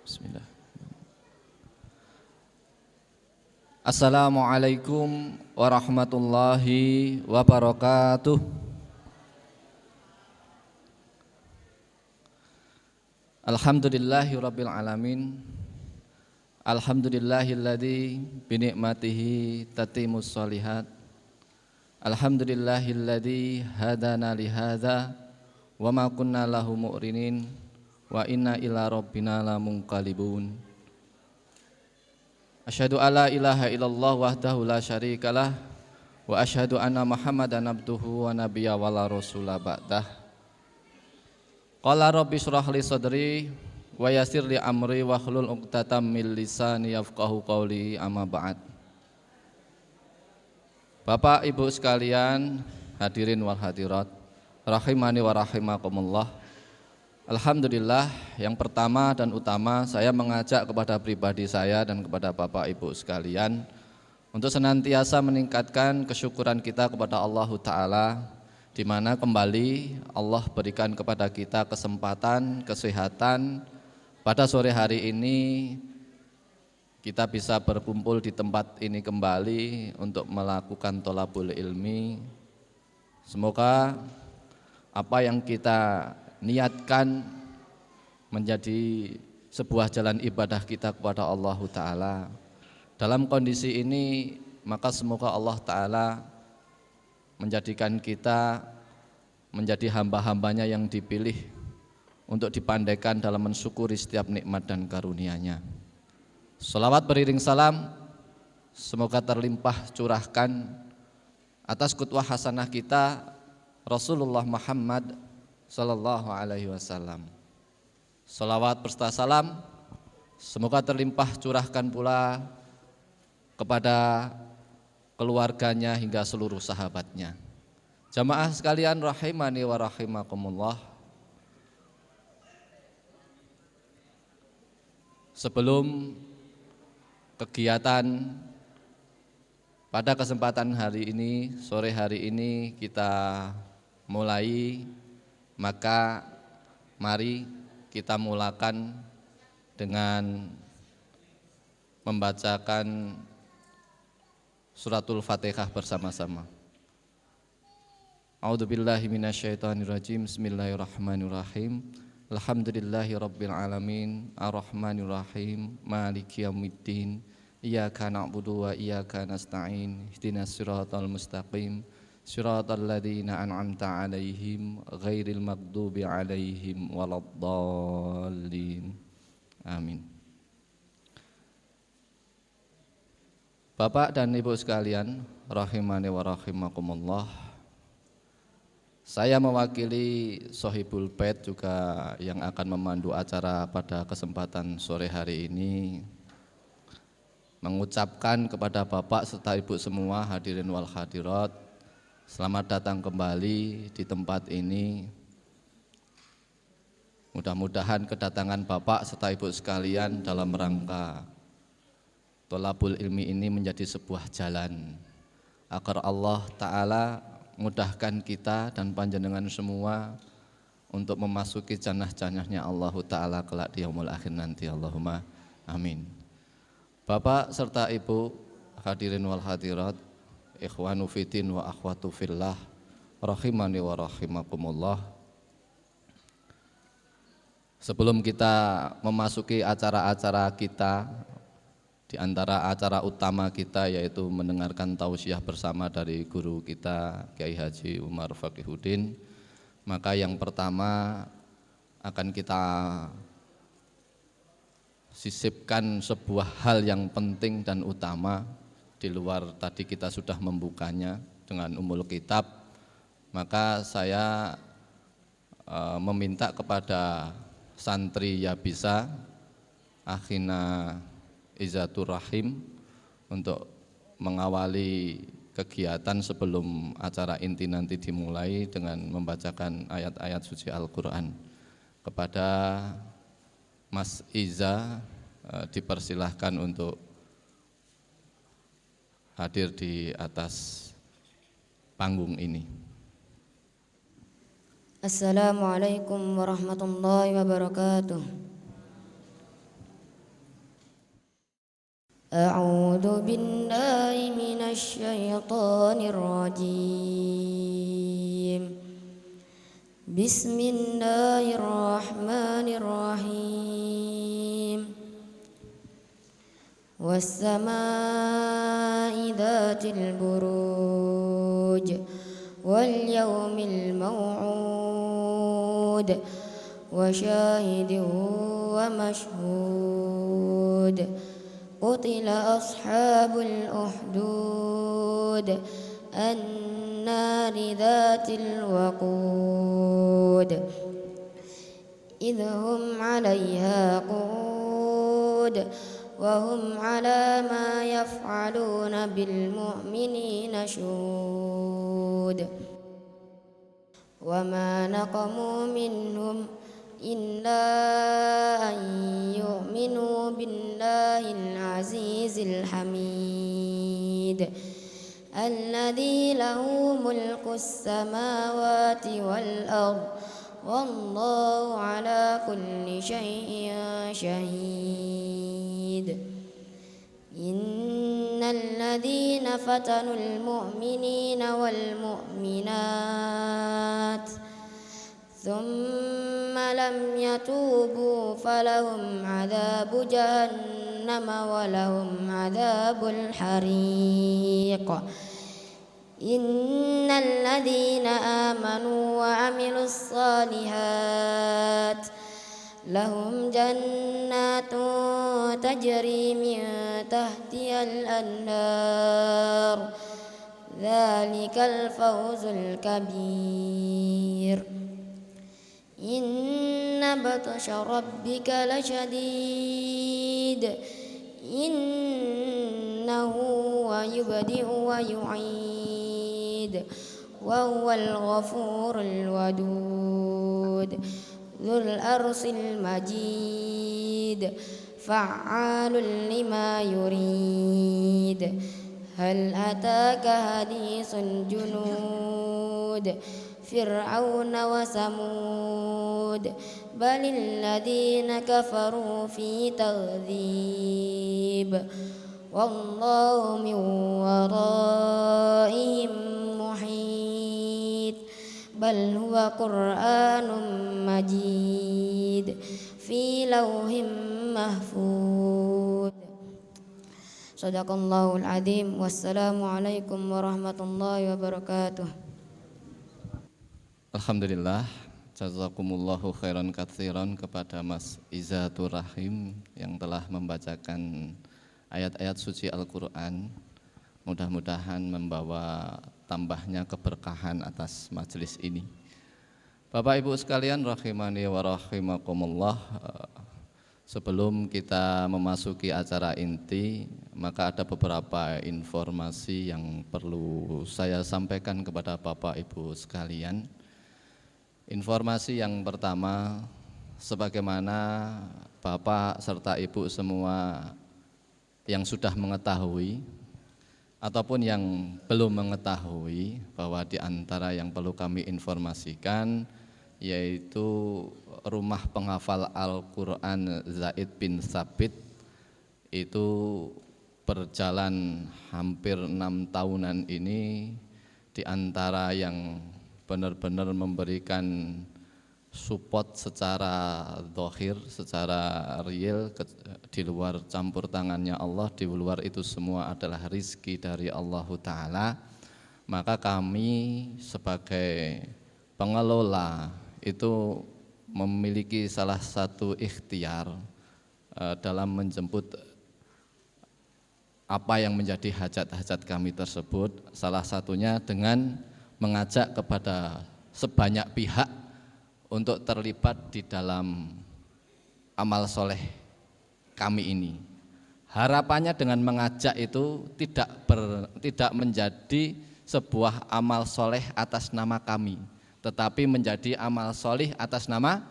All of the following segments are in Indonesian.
Bismillah. Assalamualaikum warahmatullahi wabarakatuh. Alhamdulillahirabbil alamin. Alhamdulillahilladzi binikmatihi tatimmus shalihat. Alhamdulillahilladzi hadana lihadza wa ma kunna lahu muqrinin wa inna ila rabbina lamunqalibun. Asyhadu alla ilaha illallah wahdahu la syarikalah wa asyhadu anna Muhammadan abduhu wa nabiyya wa la rasula ba'dah. Qala rabbi shrah li sadri wa yassir li amri wa hlul 'uqdatam min lisani yafqahu qawli, amma ba'd. Bapak Ibu sekalian, hadirin wal hadirat, rahimani wa rahimakumullah. Alhamdulillah, yang pertama dan utama saya mengajak kepada pribadi saya dan kepada Bapak Ibu sekalian untuk senantiasa meningkatkan kesyukuran kita kepada Allah Ta'ala, di mana kembali Allah berikan kepada kita kesempatan, kesehatan pada sore hari ini kita bisa berkumpul di tempat ini kembali untuk melakukan tholabul ilmi. Semoga apa yang kita niatkan menjadi sebuah jalan ibadah kita kepada Allah Ta'ala. Dalam kondisi ini maka semoga Allah Ta'ala menjadikan kita menjadi hamba-hambanya yang dipilih untuk dipandaikan dalam mensyukuri setiap nikmat dan karunia-Nya. Shalawat beriring salam semoga terlimpah curahkan atas qudwah hasanah kita Rasulullah Muhammad sallallahu alaihi wasallam. Shalawat berserta salam semoga terlimpah curahkan pula kepada keluarganya hingga seluruh sahabatnya. Jamaah sekalian rahimani wa rahimakumullah. Sebelum kegiatan pada kesempatan hari ini, sore hari ini kita mulai, maka mari kita mulakan dengan membacakan suratul Fatihah bersama-sama. A'udzubillahi minasyaitonirrajim. Bismillahirrahmanirrahim. Alhamdulillahirabbil alamin, arrahmanirrahim, maliki yaumiddin. Iyyaka na'budu wa iyyaka nasta'in. Ihdinas siratal mustaqim. Shiratal ladzina an'amta 'alaihim ghairil maghdubi 'alaihim waladdallin. Amin. Bapak dan Ibu sekalian, rahimani wa rahimakumullah. Saya mewakili Sohibul Bait juga yang akan memandu acara pada kesempatan sore hari ini, mengucapkan kepada Bapak serta Ibu semua hadirin wal hadirat, selamat datang kembali di tempat ini. Mudah-mudahan kedatangan Bapak serta Ibu sekalian dalam rangka tholabul ilmi ini menjadi sebuah jalan agar Allah Ta'ala mudahkan kita dan panjenengan semua untuk memasuki jannah-jannahnya Allah Ta'ala kelak di yaumul akhir nanti. Allahumma amin. Bapak serta Ibu hadirin wal hadirat, ikhwanu fiddin wa akhwatu fillah, rahimani wa rahimakumullah. Sebelum kita memasuki acara-acara kita, di antara acara utama kita yaitu mendengarkan tausiah bersama dari guru kita Kiai Haji Umar Faqihuddin, maka yang pertama akan kita sisipkan sebuah hal yang penting dan utama. Di luar tadi kita sudah membukanya dengan Ummul Kitab, maka saya meminta kepada santri Yabisa Akhina Izzatur Rahim untuk mengawali kegiatan sebelum acara inti nanti dimulai dengan membacakan ayat-ayat suci Al-Quran. Kepada Mas Iza dipersilahkan untuk hadir di atas panggung ini. Assalamualaikum warahmatullahi wabarakatuh. أعوذ بالله من الشيطان الرجيم. بسم الله الرحمن الرحيم. والسماء ذات البروج واليوم الموعود وشاهد ومشهود. قتل أصحاب الأخدود النار ذات الوقود إذ هم عليها قعود وهم على ما يفعلون بالمؤمنين شهود. وما نقموا منهم إلا أن يؤمنوا بالله العزيز الحميد الذي له ملك السماوات والأرض والله على كل شيء شهيد. إن الذين فتنوا المؤمنين والمؤمنات ثم لم يتوبوا فلهم عذاب جهنم ولهم عذاب الحريق. إن الذين آمنوا وعملوا الصالحات لهم جنات تجري من تحتها الأنهار ذلك الفوز الكبير. إن بطش ربك لشديد إنه هو يبدئ ويعيد وهو الغفور الودود ذو العرش المجيد فعال لما يريد. هل أتاك حديث الجنود فرعون وثمود بل الذين كفروا في تكذيب والله من ورائهم محيط بل هو قرآن مجيد في لوح محفوظ. Sadaqallahul Azim. Wassalamualaikum warahmatullahi wabarakatuh. Alhamdulillah, jazakumullahu khairan katsiran kepada Mas Izatur Rahim yang telah membacakan ayat-ayat suci Al-Quran. Mudah-mudahan membawa tambahnya keberkahan atas majelis ini. Bapak Ibu sekalian rahimani wa rahimakumullah, sebelum kita memasuki acara inti, maka ada beberapa informasi yang perlu saya sampaikan kepada Bapak Ibu sekalian. Informasi yang pertama, sebagaimana Bapak serta Ibu semua yang sudah mengetahui ataupun yang belum mengetahui, bahwa di antara yang perlu kami informasikan yaitu rumah penghafal Al-Quran Zaid bin Sabit itu berjalan hampir 6 tahunan ini, di antara yang benar-benar memberikan support secara zahir, secara real, di luar campur tangannya Allah, di luar itu semua adalah rizki dari Allah Ta'ala. Maka kami sebagai pengelola itu memiliki salah satu ikhtiar dalam menjemput apa yang menjadi hajat-hajat kami tersebut. Salah satunya dengan mengajak kepada sebanyak pihak untuk terlibat di dalam amal soleh kami ini. Harapannya dengan mengajak itu tidak menjadi sebuah amal soleh atas nama kami, tetapi menjadi amal soleh atas nama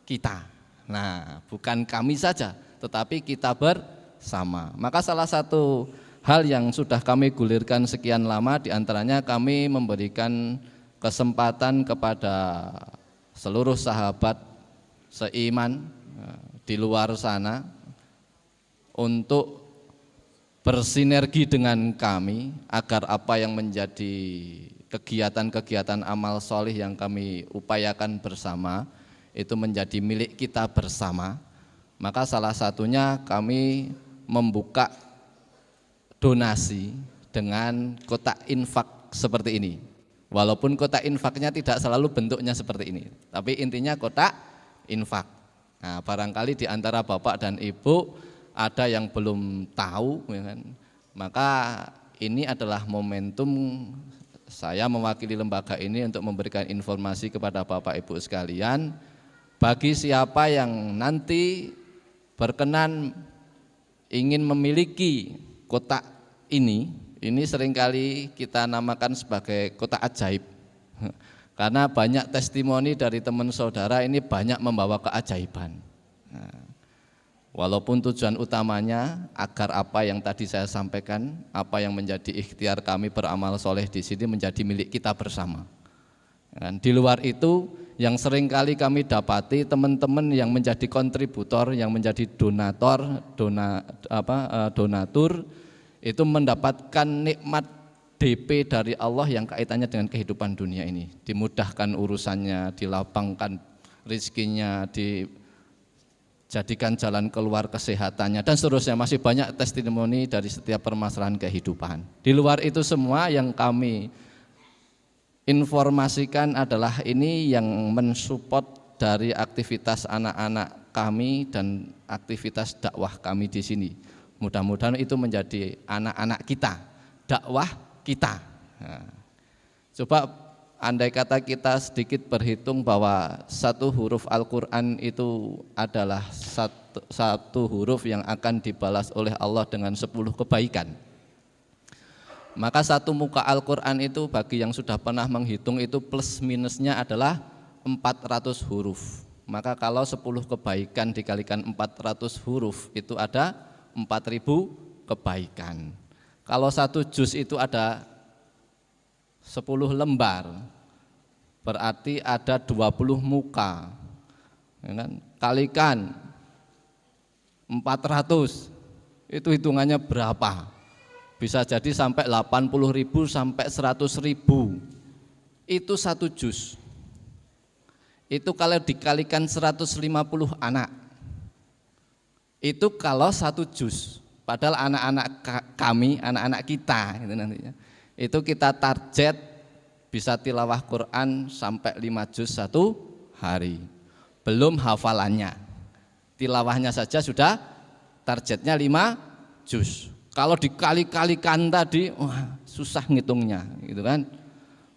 kita. Nah, bukan kami saja, tetapi kita bersama. Maka salah satu hal yang sudah kami gulirkan sekian lama, diantaranya kami memberikan kesempatan kepada seluruh sahabat seiman di luar sana untuk bersinergi dengan kami agar apa yang menjadi kegiatan-kegiatan amal solih yang kami upayakan bersama itu menjadi milik kita bersama. Maka salah satunya kami membuka donasi dengan kotak infak seperti ini. Walaupun kotak infaknya tidak selalu bentuknya seperti ini, tapi intinya kotak infak. Nah, barangkali di antara Bapak dan Ibu ada yang belum tahu, ya kan? Maka ini adalah momentum saya mewakili lembaga ini untuk memberikan informasi kepada Bapak Ibu sekalian. Bagi siapa yang nanti berkenan ingin memiliki kotak ini seringkali kita namakan sebagai kotak ajaib. Karena banyak testimoni dari teman saudara ini banyak membawa keajaiban. Nah, walaupun tujuan utamanya agar apa yang tadi saya sampaikan, apa yang menjadi ikhtiar kami beramal soleh di sini menjadi milik kita bersama. Dan di luar itu yang seringkali kami dapati teman-teman yang menjadi kontributor, yang menjadi donatur itu mendapatkan nikmat DP dari Allah yang kaitannya dengan kehidupan dunia ini. Dimudahkan urusannya, dilapangkan rezekinya, dijadikan jalan keluar kesehatannya dan seterusnya. Masih banyak testimoni dari setiap permasalahan kehidupan. Di luar itu semua yang kami informasikan adalah ini yang mensupport dari aktivitas anak-anak kami dan aktivitas dakwah kami di sini. Mudah-mudahan itu menjadi anak-anak kita, dakwah kita. Nah, coba andai kata kita sedikit berhitung bahwa satu huruf Al-Quran itu adalah satu huruf yang akan dibalas oleh Allah dengan 10 kebaikan. Maka satu muka Al-Quran itu bagi yang sudah pernah menghitung itu plus minusnya adalah 400 huruf. Maka kalau 10 kebaikan dikalikan 400 huruf itu ada 4.000 kebaikan. Kalau satu juz itu ada 10 lembar, berarti ada 20 muka. Ya kan? Kalikan 400, itu hitungannya berapa? Bisa jadi sampai 80.000 sampai 100.000. Itu satu juz. Itu kalau dikalikan 150 anak. Itu kalau satu juz. Padahal anak-anak kami, anak-anak kita gitu nantinya. Itu kita target bisa tilawah Quran sampai 5 juz satu hari. Belum hafalannya. Tilawahnya saja sudah targetnya 5 juz. Kalau dikali-kalikan tadi, wah, susah ngitungnya, gitu kan?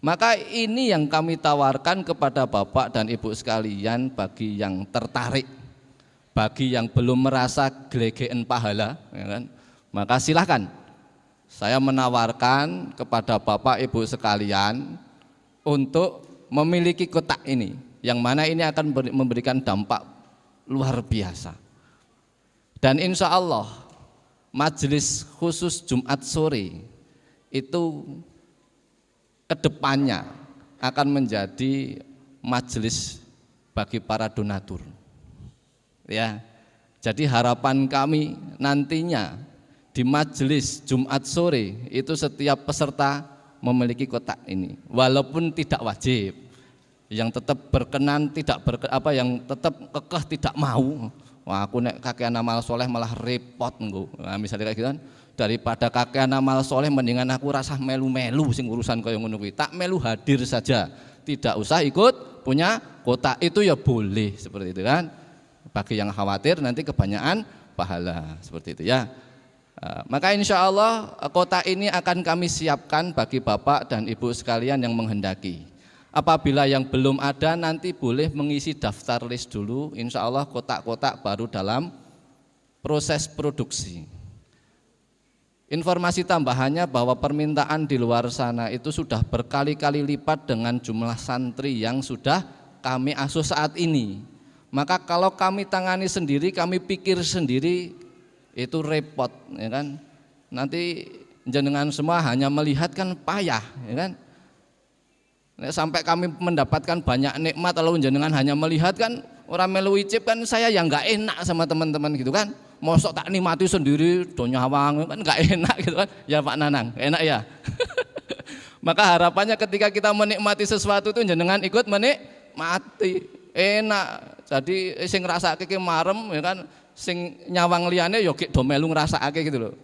Maka ini yang kami tawarkan kepada Bapak dan Ibu sekalian bagi yang tertarik, bagi yang belum merasa glegeen pahala, ya kan? Maka silakan. Saya menawarkan kepada Bapak Ibu sekalian untuk memiliki kotak ini, yang mana ini akan memberikan dampak luar biasa. Dan insya Allah majelis khusus Jumat sore itu kedepannya akan menjadi majelis bagi para donatur. Ya, jadi harapan kami nantinya di majelis Jumat sore itu setiap peserta memiliki kotak ini, walaupun tidak wajib. Yang tetap berkenan yang tetap kekeh tidak mau. Wah, aku nek kakean amal soleh malah repot engko. Nah, misalnya kayak gitu kan, daripada kakean amal soleh mendingan aku rasa melu-melu sing urusan kaya ngono kuwi. Tak melu hadir saja. Tidak usah ikut punya kotak, itu ya boleh seperti itu kan. Bagi yang khawatir nanti kebanyakan pahala seperti itu ya. Maka insya Allah kotak ini akan kami siapkan bagi Bapak dan Ibu sekalian yang menghendaki. Apabila yang belum ada nanti boleh mengisi daftar list dulu, insya Allah kotak-kotak baru dalam proses produksi. Informasi tambahannya bahwa permintaan di luar sana itu sudah berkali-kali lipat dengan jumlah santri yang sudah kami asuh saat ini. Maka kalau kami tangani sendiri, kami pikir sendiri, itu repot, ya kan? Nanti jenengan semua hanya melihat kan payah, ya kan? Sampai kami mendapatkan banyak nikmat, lalu jenengan hanya melihat kan Orang melu icip kan saya yang nggak enak sama teman-teman gitu kan. Mosok tak nikmati sendiri do nyawang kan nggak enak gitu kan. Ya Pak Nanang, enak ya. Maka harapannya ketika kita menikmati sesuatu itu jenengan ikut menikmati. Enak. Jadi sing ngrasake ki marem ya kan, sing nyawang liyane ya gek do melu ngrasakake gitu loh.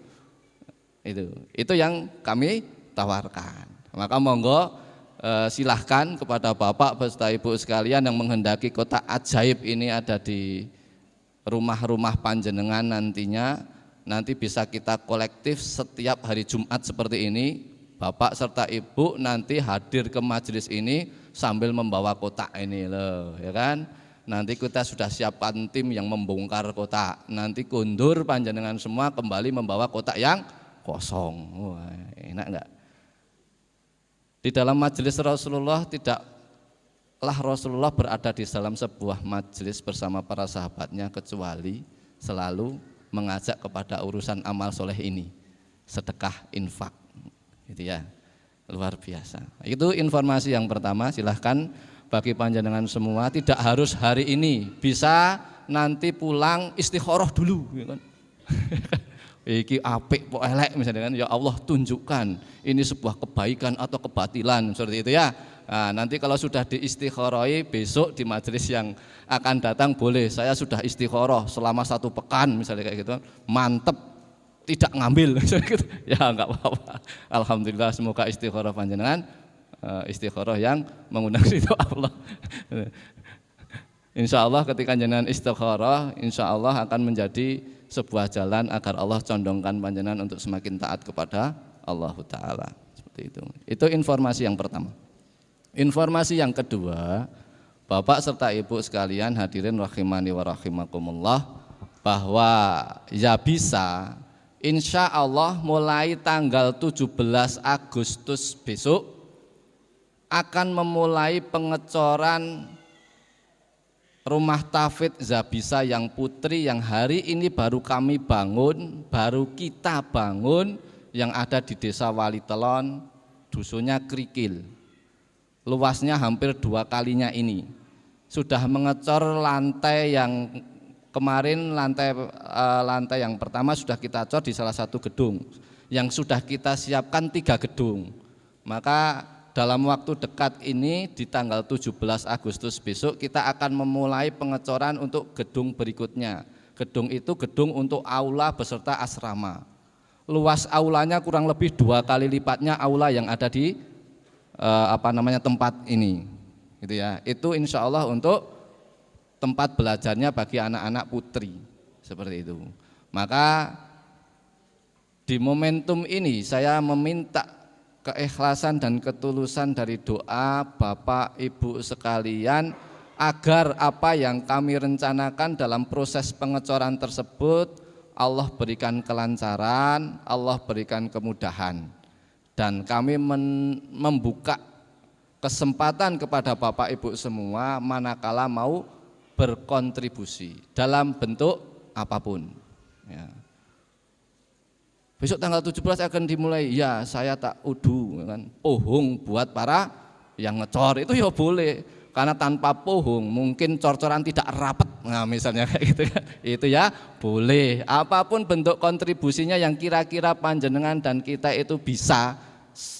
Itu yang kami tawarkan. Maka monggo silahkan kepada Bapak beserta Ibu sekalian yang menghendaki kotak ajaib ini ada di rumah-rumah panjenengan nanti bisa kita kolektif setiap hari Jumat seperti ini. Bapak serta Ibu nanti hadir ke majelis ini sambil membawa kotak ini loh, ya kan? Nanti kita sudah siapkan tim yang membongkar kotak. Nanti kundur panjenengan semua kembali membawa kotak yang kosong. Wah, enak enggak? Di dalam majelis Rasulullah tidaklah Rasulullah berada di dalam sebuah majelis bersama para sahabatnya kecuali selalu mengajak kepada urusan amal soleh ini, sedekah, infak, gitu ya, luar biasa. Itu informasi yang pertama. Silahkan bagi panjenengan semua, tidak harus hari ini, bisa nanti pulang istikharah dulu, ya kan? Iki apik kok elek misalnya kan, ya Allah tunjukkan ini sebuah kebaikan atau kebatilan seperti itu ya. Nah, nanti kalau sudah diistikharoi besok di majelis yang akan datang boleh saya sudah istikharah selama 1 pekan misalnya kayak gitu, mantep tidak ngambil misalnya gitu. Ya enggak apa-apa. Alhamdulillah semoga istikharah panjenengan istikharah yang mengundang ridho Allah. Insya Allah ketika jenengan istikharah, insya Allah akan menjadi sebuah jalan agar Allah condongkan panjenengan untuk semakin taat kepada Allah Ta'ala. Seperti itu. Itu informasi yang pertama. Informasi yang kedua, Bapak serta Ibu sekalian hadirin rahimani wa rahimakumullah, bahwa ya bisa insya Allah mulai tanggal 17 Agustus besok akan memulai pengecoran Rumah Tahfidz Zabisa yang putri yang hari ini baru kami bangun, baru kita bangun, yang ada di Desa Walitelon, dusunnya Krikil. Luasnya hampir 2 kalinya ini. Sudah mengecor lantai yang kemarin, lantai yang pertama sudah kita cor di salah satu gedung. Yang sudah kita siapkan 3 gedung. Maka dalam waktu dekat ini di tanggal 17 Agustus besok kita akan memulai pengecoran untuk gedung berikutnya. Gedung itu gedung untuk aula beserta asrama. Luas aulanya kurang lebih 2 kali lipatnya aula yang ada di tempat ini. Gitu ya. Itu insya Allah untuk tempat belajarnya bagi anak-anak putri. Seperti itu. Maka di momentum ini saya meminta keikhlasan dan ketulusan dari doa Bapak Ibu sekalian agar apa yang kami rencanakan dalam proses pengecoran tersebut Allah berikan kelancaran, Allah berikan kemudahan, dan kami membuka kesempatan kepada Bapak Ibu semua manakala mau berkontribusi dalam bentuk apapun ya. Besok tanggal 17 akan dimulai, ya saya tak udu kan, pohong buat para yang ngecor itu ya boleh, karena tanpa pohong mungkin cor-coran tidak rapat, nah misalnya kayak gitu kan, itu ya boleh. Apapun bentuk kontribusinya yang kira-kira panjenengan dan kita itu bisa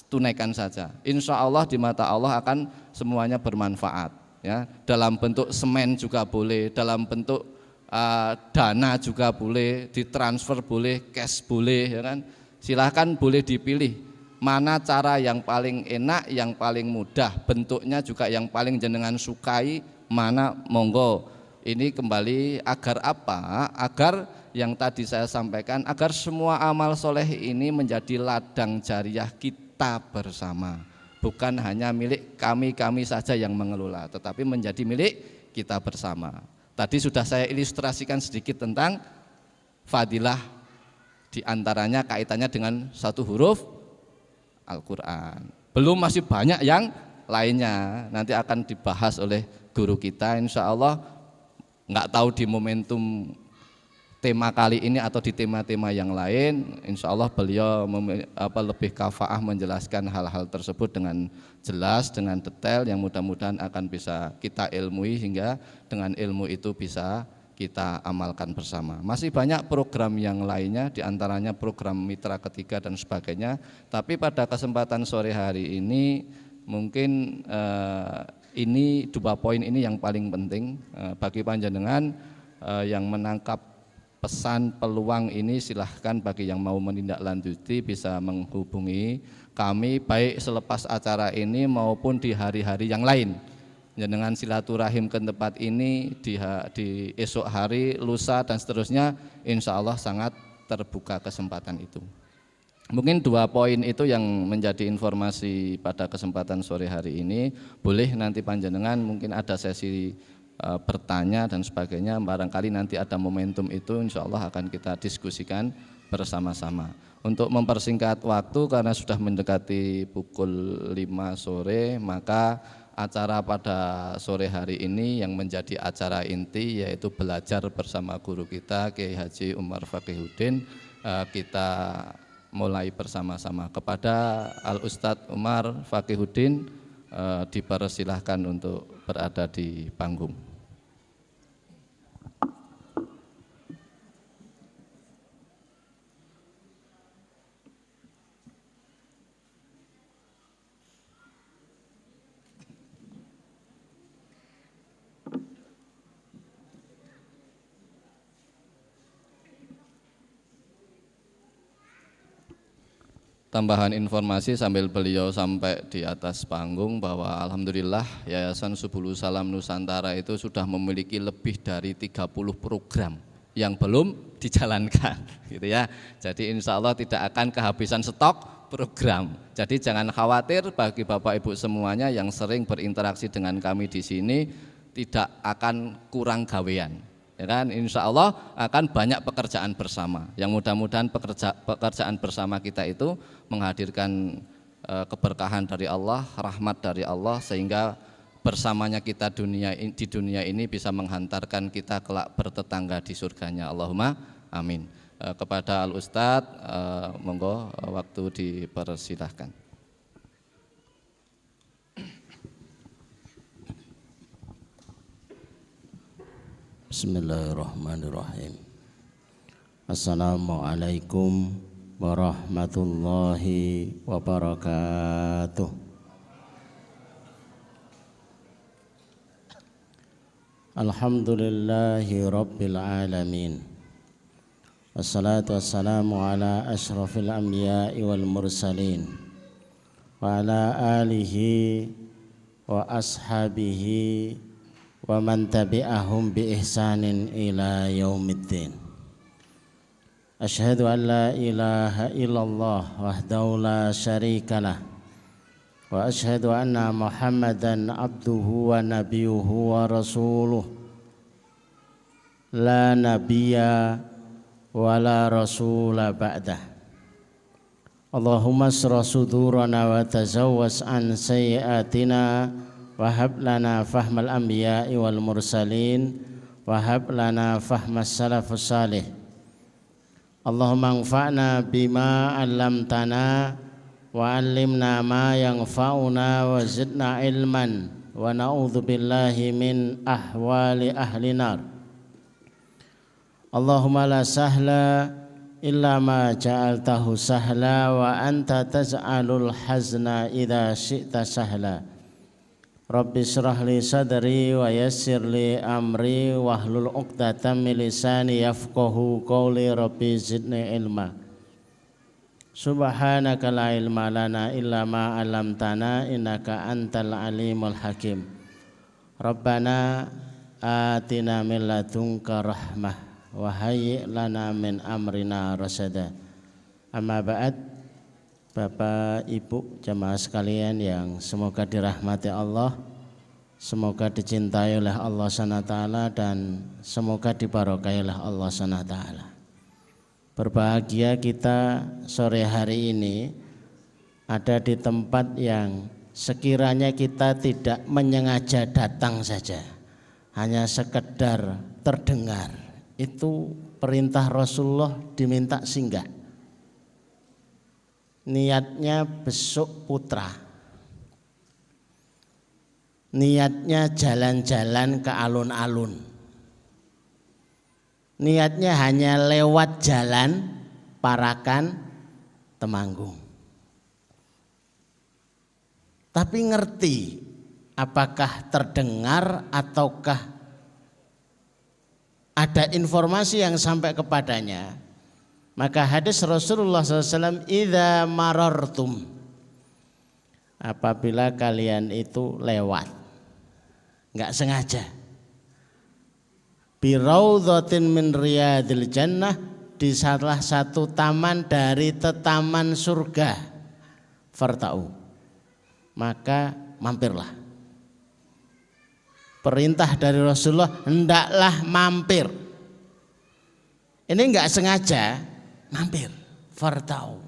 tunaikan saja. Insya Allah di mata Allah akan semuanya bermanfaat. Ya, dalam bentuk semen juga boleh, dalam bentuk dana juga boleh, ditransfer boleh, cash boleh, ya kan? Silahkan boleh dipilih mana cara yang paling enak, yang paling mudah, bentuknya juga yang paling jenengan sukai, mana monggo. Ini kembali agar apa? Agar yang tadi saya sampaikan, agar semua amal soleh ini menjadi ladang jariah kita bersama, bukan hanya milik kami saja yang mengelola, tetapi menjadi milik kita bersama. Tadi sudah saya ilustrasikan sedikit tentang fadilah, diantaranya kaitannya dengan 1 huruf Al-Quran. Belum, masih banyak yang lainnya, nanti akan dibahas oleh guru kita insya Allah. Nggak tahu di momentum tema kali ini atau di tema-tema yang lain, insya Allah beliau lebih kafaah menjelaskan hal-hal tersebut dengan jelas, dengan detail yang mudah-mudahan akan bisa kita ilmui hingga dengan ilmu itu bisa kita amalkan bersama. Masih banyak program yang lainnya, diantaranya program mitra ketiga dan sebagainya. Tapi pada kesempatan sore hari ini mungkin ini 2 poin ini yang paling penting bagi panjenengan yang menangkap pesan peluang ini. Silahkan bagi yang mau menindaklanjuti bisa menghubungi kami baik selepas acara ini maupun di hari-hari yang lain. Dengan silaturahim ke tempat ini di esok hari, lusa dan seterusnya, insya Allah sangat terbuka kesempatan itu. Mungkin 2 poin itu yang menjadi informasi pada kesempatan sore hari ini. Boleh nanti panjenengan mungkin ada sesi bertanya dan sebagainya, barangkali nanti ada momentum itu insya Allah akan kita diskusikan bersama-sama. Untuk mempersingkat waktu karena sudah mendekati pukul 5 sore, maka acara pada sore hari ini yang menjadi acara inti yaitu belajar bersama guru kita Kiai Haji Umar Faqihuddin, kita mulai bersama-sama. Kepada Al Ustadz Umar Faqihuddin dipersilahkan untuk berada di panggung. Tambahan informasi sambil beliau sampai di atas panggung bahwa alhamdulillah Yayasan Subulus Salam Nusantara itu sudah memiliki lebih dari 30 program yang belum dijalankan gitu ya. Jadi insya Allah tidak akan kehabisan stok program. Jadi jangan khawatir bagi Bapak Ibu semuanya yang sering berinteraksi dengan kami di sini, tidak akan kurang gawean. Ya kan, insya Allah akan banyak pekerjaan bersama. Yang mudah-mudahan pekerjaan bersama kita itu menghadirkan keberkahan dari Allah, rahmat dari Allah, sehingga bersamanya kita di dunia ini bisa menghantarkan kita kelak bertetangga di surganya. Allahumma amin. Kepada Al Ustadz, monggo waktu dipersilahkan. Bismillahirrahmanirrahim. Assalamualaikum warahmatullahi wabarakatuh. Alhamdulillahi rabbil alamin. Wassalatu wassalamu ala ashrafil anbiya'i wal mursalin wa ala alihi wa ashabihi wa man tabi'ahum bi ihsanin ila yaumiddin. Asyhadu an la ilaha illallah wahdahu la syarikalah wa asyhadu anna Muhammadan abduhu wa nabiyuhu wa rasuluh la nabiyya wa la rasula ba'dah. Allahumma asrah sudurana wa tazawwas an sayyiatina wahab lana fahmal anbiya'i wal mursalin wahab lana fahmas salafus salih. Allahumma anfa'na bima 'allamtana wa 'allimna ma yanfa'una wa zidna ilman wa na'udzu billahi min ahwali ahli nar. Allahumma la sahla illa ma ja'altahu sahla wa anta taj'alul hazna idza syi'ta sahla. Rabbi shrah li sadri wa yassir li amri wahlul 'uqdatam min lisani yafqahu qawli. Rabbi zidni ilma. Subhanaka la ilma lana illa ma 'allamtana innaka antal alimul hakim. Rabbana atina min ladunka rahmah wa hayyi' lana min amrina rasada. Amma ba'd. Bapak, Ibu, jamaah sekalian yang semoga dirahmati Allah, semoga dicintai oleh Allah SWT, dan semoga dibarokahi oleh Allah SWT. Berbahagia kita sore hari ini ada di tempat yang sekiranya kita tidak menyengaja datang saja, hanya sekedar terdengar, itu perintah Rasulullah diminta singgah. Niatnya besuk putra. Niatnya jalan-jalan ke alun-alun. Niatnya hanya lewat jalan Parakan Temanggung. Tapi ngerti apakah terdengar ataukah ada informasi yang sampai kepadanya. Maka hadis Rasulullah SAW, idza marartum, apabila kalian itu lewat, enggak sengaja, bi raudhatin min riyadil jannah, di salah satu taman dari taman surga, fartau, maka mampirlah. Perintah dari Rasulullah, hendaklah mampir. Ini enggak sengaja, mampir, fartau.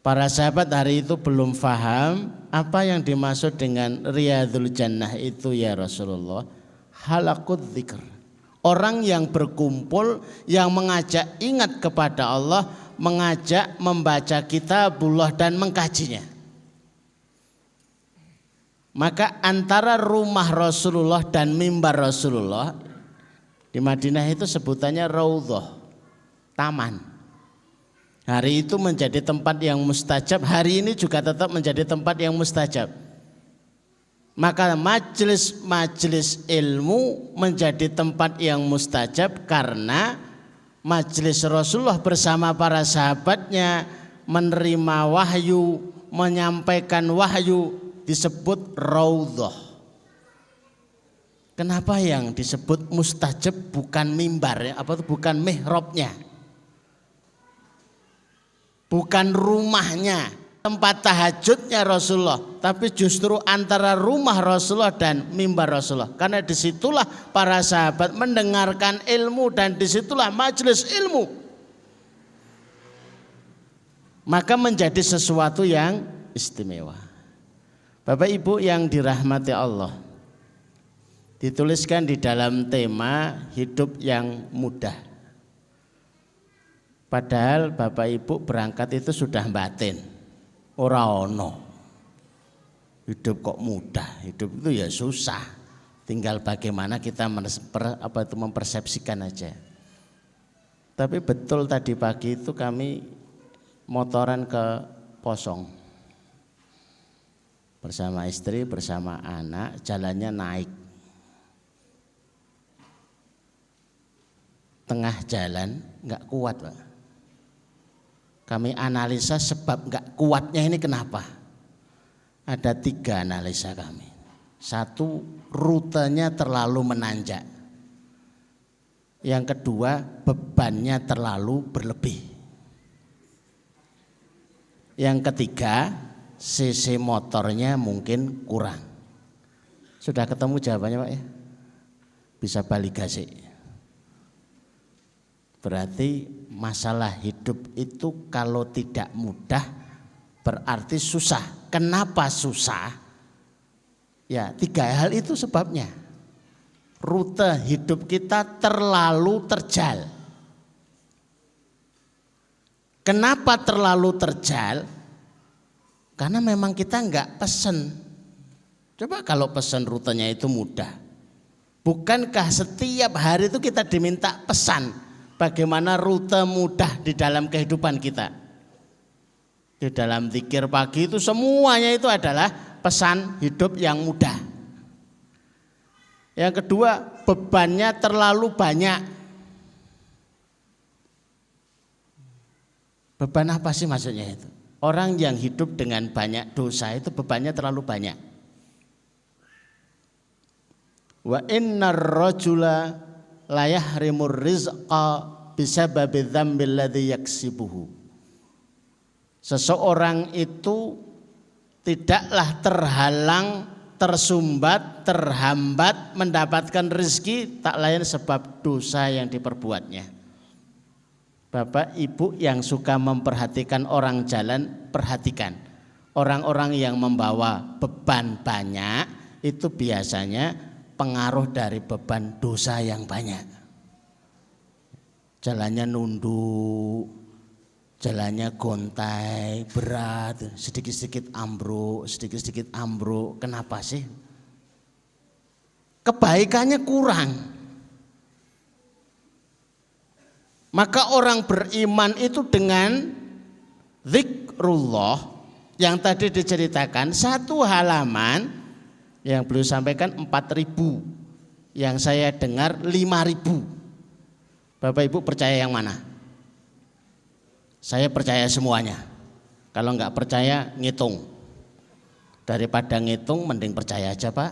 Para sahabat hari itu belum paham apa yang dimaksud dengan riyadul jannah itu ya Rasulullah. Halaqud dzikr, orang yang berkumpul, yang mengajak ingat kepada Allah, mengajak membaca kitabullah dan mengkajinya. Maka antara rumah Rasulullah dan mimbar Rasulullah di Madinah itu sebutannya raudhah, taman. Hari itu menjadi tempat yang mustajab, hari ini juga tetap menjadi tempat yang mustajab. Maka majelis ilmu menjadi tempat yang mustajab karena majelis Rasulullah bersama para sahabatnya menerima wahyu, menyampaikan wahyu, disebut raudhah. Kenapa yang disebut mustajab bukan mimbar ya? Apa itu bukan mihrabnya? Bukan rumahnya, tempat tahajudnya Rasulullah, tapi justru antara rumah Rasulullah dan mimbar Rasulullah. Karena disitulah para sahabat mendengarkan ilmu dan disitulah majelis ilmu. Maka menjadi sesuatu yang istimewa. Bapak Ibu yang dirahmati Allah, dituliskan di dalam tema hidup yang mudah. Padahal Bapak Ibu berangkat itu sudah batin, ora ono. Hidup kok mudah, hidup itu ya susah. Tinggal bagaimana kita mempersepsikan aja. Tapi betul tadi pagi itu kami motoran ke Posong. Bersama istri, bersama anak, jalannya naik. Tengah jalan enggak kuat, Pak. Kami analisa sebab enggak kuatnya ini kenapa. Ada 3 analisa kami. 1, rutenya terlalu menanjak. Yang kedua, bebannya terlalu berlebih. Yang ketiga, cc motornya mungkin kurang. Sudah ketemu jawabannya Pak ya? Bisa balik gasik. Berarti masalah hidup itu kalau tidak mudah berarti susah. Kenapa susah? Ya 3 hal itu sebabnya. Rute hidup kita terlalu terjal. Kenapa terlalu terjal? Karena memang kita enggak pesen. Coba kalau pesen rutenya itu mudah. Bukankah setiap hari itu kita diminta pesan bagaimana rute mudah di dalam kehidupan kita? Di dalam zikir pagi itu semuanya itu adalah pesan hidup yang mudah. Yang kedua, bebannya terlalu banyak. Beban apa sih maksudnya itu? Orang yang hidup dengan banyak dosa itu bebannya terlalu banyak. Wa innar rajula la yahrimur rizqa bisababi dzambil ladzi yaksibuhu. Seseorang itu tidaklah terhalang, tersumbat, terhambat mendapatkan rezeki tak lain sebab dosa yang diperbuatnya. Bapak Ibu yang suka memperhatikan orang jalan, perhatikan. Orang-orang yang membawa beban banyak itu biasanya pengaruh dari beban dosa yang banyak. jalannya nunduk, jalannya gontai, berat, sedikit-sedikit ambruk. Kenapa sih? Kebaikannya kurang. Maka orang beriman itu dengan zikrullah yang tadi diceritakan, satu halaman yang beliau sampaikan 4.000, yang saya dengar 5.000. Bapak Ibu percaya yang mana? Saya percaya semuanya. Kalau enggak percaya ngitung. Daripada ngitung mending percaya aja Pak.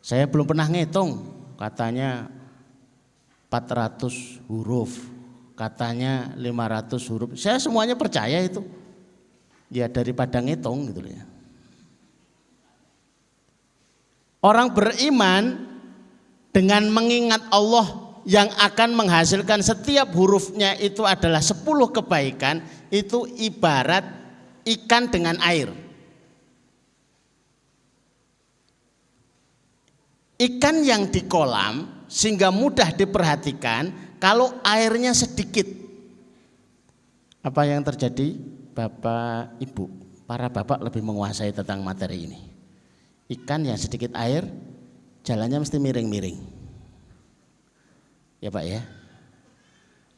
Saya belum pernah ngitung, katanya 400 huruf, katanya 500 huruf. Saya semuanya percaya itu. Ya daripada ngitung gitu ya. Orang beriman dengan mengingat Allah yang akan menghasilkan setiap hurufnya itu adalah 10 kebaikan, itu ibarat ikan dengan air. Ikan yang di kolam sehingga mudah diperhatikan kalau airnya sedikit. Apa yang terjadi? Bapak, Ibu, para bapak lebih menguasai tentang materi ini. Ikan yang sedikit air, jalannya mesti miring-miring. Ya Pak ya.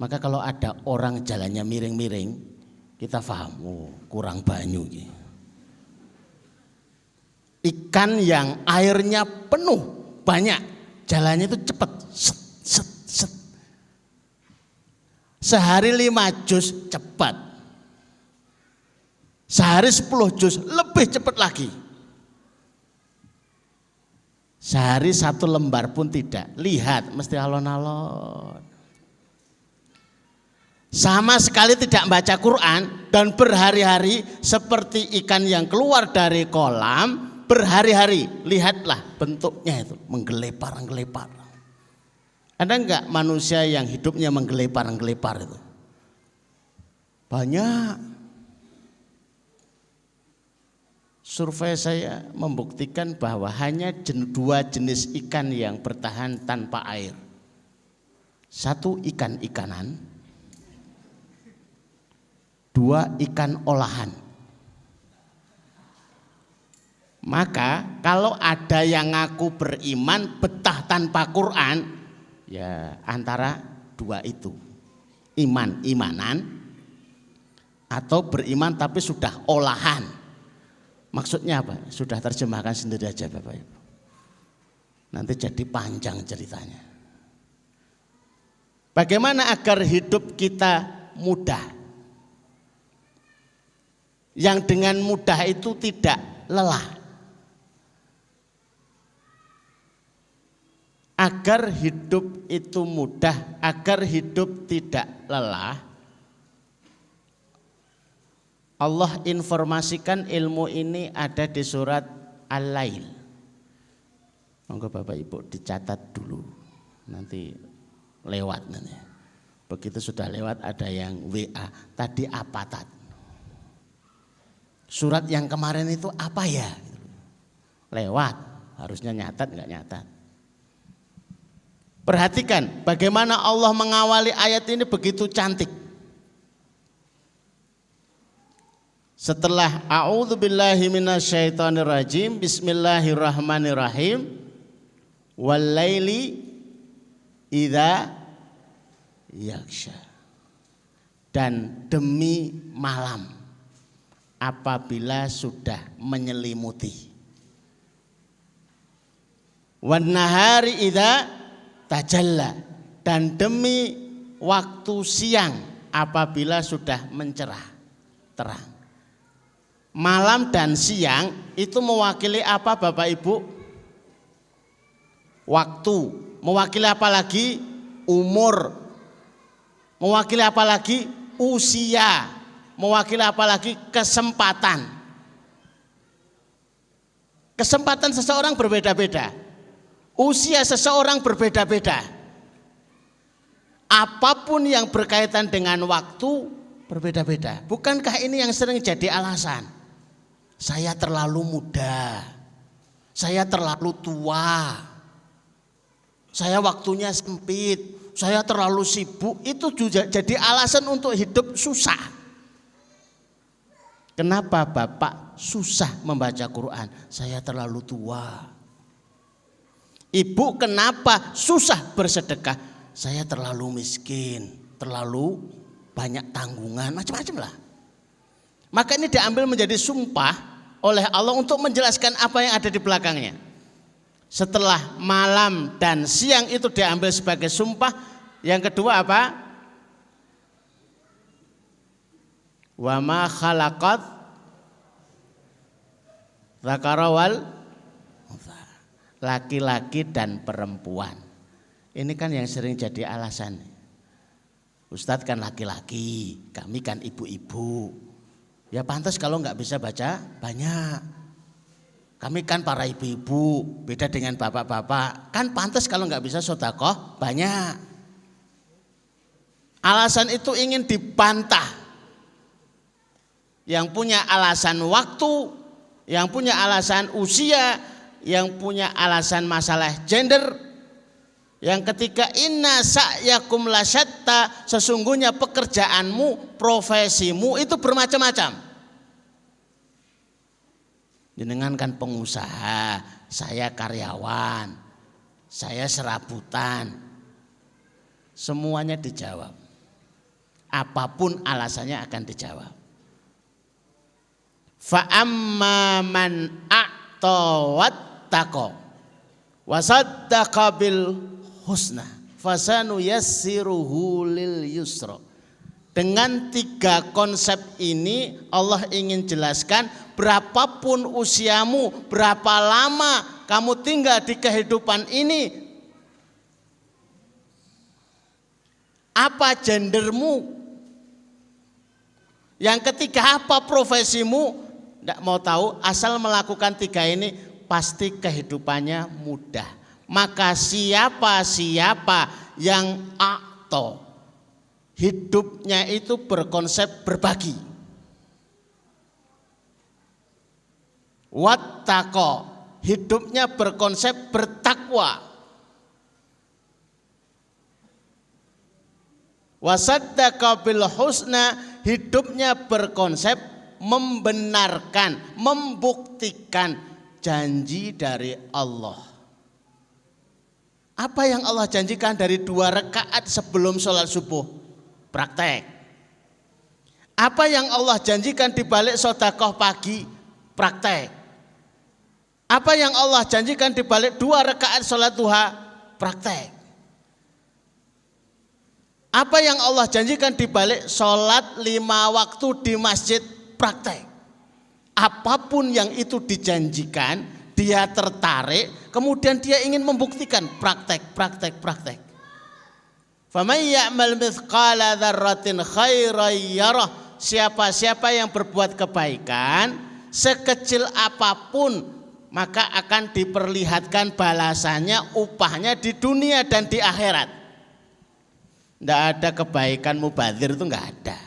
Maka kalau ada orang jalannya miring-miring, kita paham, oh, kurang banyu. Ikan yang airnya penuh, banyak, jalannya itu cepat, set, set, set. Sehari 5 juz cepat, sehari 10 juz lebih cepat lagi, sehari 1 lembar pun tidak. Lihat, mesti alon-alon. Sama sekali tidak membaca Quran dan berhari-hari seperti ikan yang keluar dari kolam. Berhari-hari, lihatlah bentuknya itu menggelepar-gelepar. Ada enggak manusia yang hidupnya menggelepar-gelepar itu? Banyak. Survei saya membuktikan bahwa hanya 2 jenis ikan yang bertahan tanpa air. 1 ikan-ikanan, 2 ikan olahan. Maka kalau ada yang ngaku beriman betah tanpa Quran, ya antara 2 itu, iman-imanan atau beriman tapi sudah olahan. Maksudnya apa? Sudah terjemahkan sendiri aja Bapak Ibu. Nanti jadi panjang ceritanya. Bagaimana agar hidup kita mudah? Yang dengan mudah itu tidak lelah. Agar hidup itu mudah, agar hidup tidak lelah, Allah informasikan ilmu ini ada di surat Al-Lail. Monggo Bapak Ibu dicatat dulu, nanti lewat nanti. Begitu sudah lewat ada yang WA, tadi apa Tat? Surat yang kemarin itu apa ya? Lewat, harusnya nyatat enggak nyatat. Perhatikan bagaimana Allah mengawali ayat ini begitu cantik. Setelah a'udzubillahi minasyaitonirrajim, bismillahirrahmanirrahim, walaili idza yaghsha, dan demi malam apabila sudah menyelimuti, wan nahari idza tajalla, dan demi waktu siang apabila sudah mencerah terang. Malam dan siang itu mewakili apa Bapak Ibu? Waktu. Mewakili apa lagi? Umur. Mewakili apa lagi? Usia. Mewakili apa lagi? Kesempatan. Kesempatan seseorang berbeda-beda. Usia seseorang berbeda-beda. Apapun yang berkaitan dengan waktu berbeda-beda. Bukankah ini yang sering jadi alasan? Saya terlalu muda, saya terlalu tua, saya waktunya sempit, saya terlalu sibuk, itu juga jadi alasan untuk hidup susah. Kenapa Bapak susah membaca Quran? Saya terlalu tua. Ibu kenapa susah bersedekah? Saya terlalu miskin, terlalu banyak tanggungan, macam-macam lah. Maka ini diambil menjadi sumpah oleh Allah untuk menjelaskan apa yang ada di belakangnya. Setelah malam dan siang itu diambil sebagai sumpah. Yang kedua apa? Wa ma khalaqat dzakara wal untha. Laki-laki dan perempuan. Ini kan yang sering jadi alasan. Ustadz kan laki-laki, kami kan ibu-ibu. Ya pantas kalau nggak bisa baca banyak. Kami kan para ibu-ibu, beda dengan bapak-bapak. Kan pantas kalau nggak bisa sedekah banyak. Alasan itu ingin dibantah. Yang punya alasan waktu, yang punya alasan usia, yang punya alasan masalah gender. Yang ketiga inna sa'yakum lasyatta, sesungguhnya pekerjaanmu, profesimu itu bermacam-macam. Jenengan kan pengusaha, saya karyawan, saya serabutan. Semuanya dijawab. Apapun alasannya akan dijawab. Fa amma man a'ta wattaqa wa saddaqa bil husna fasanu yassiruhu lil yusra. Dengan 3 konsep ini Allah ingin jelaskan berapapun usiamu, berapa lama kamu tinggal di kehidupan ini, apa gendermu, yang ketiga apa profesimu, tidak mau tahu, asal melakukan 3 ini pasti kehidupannya mudah. Maka siapa yang akto, hidupnya itu berkonsep berbagi. Wattaqo, hidupnya berkonsep bertakwa. Wasaddaqa bil husna, hidupnya berkonsep membenarkan, membuktikan janji dari Allah. Apa yang Allah janjikan dari 2 rakaat sebelum sholat subuh? Praktek. Apa yang Allah janjikan di balik sedekah pagi? Praktek. Apa yang Allah janjikan di balik 2 rakaat sholat duha? Praktek. Apa yang Allah janjikan di balik sholat 5 waktu di masjid? Praktek. Apapun yang itu dijanjikan, dia tertarik, kemudian dia ingin membuktikan, praktek. Faman ya'mal mithqala dzarratin khairan yarah, siapa yang berbuat kebaikan sekecil apapun maka akan diperlihatkan balasannya, upahnya di dunia dan di akhirat. Tidak ada kebaikan mubadzir, itu enggak ada.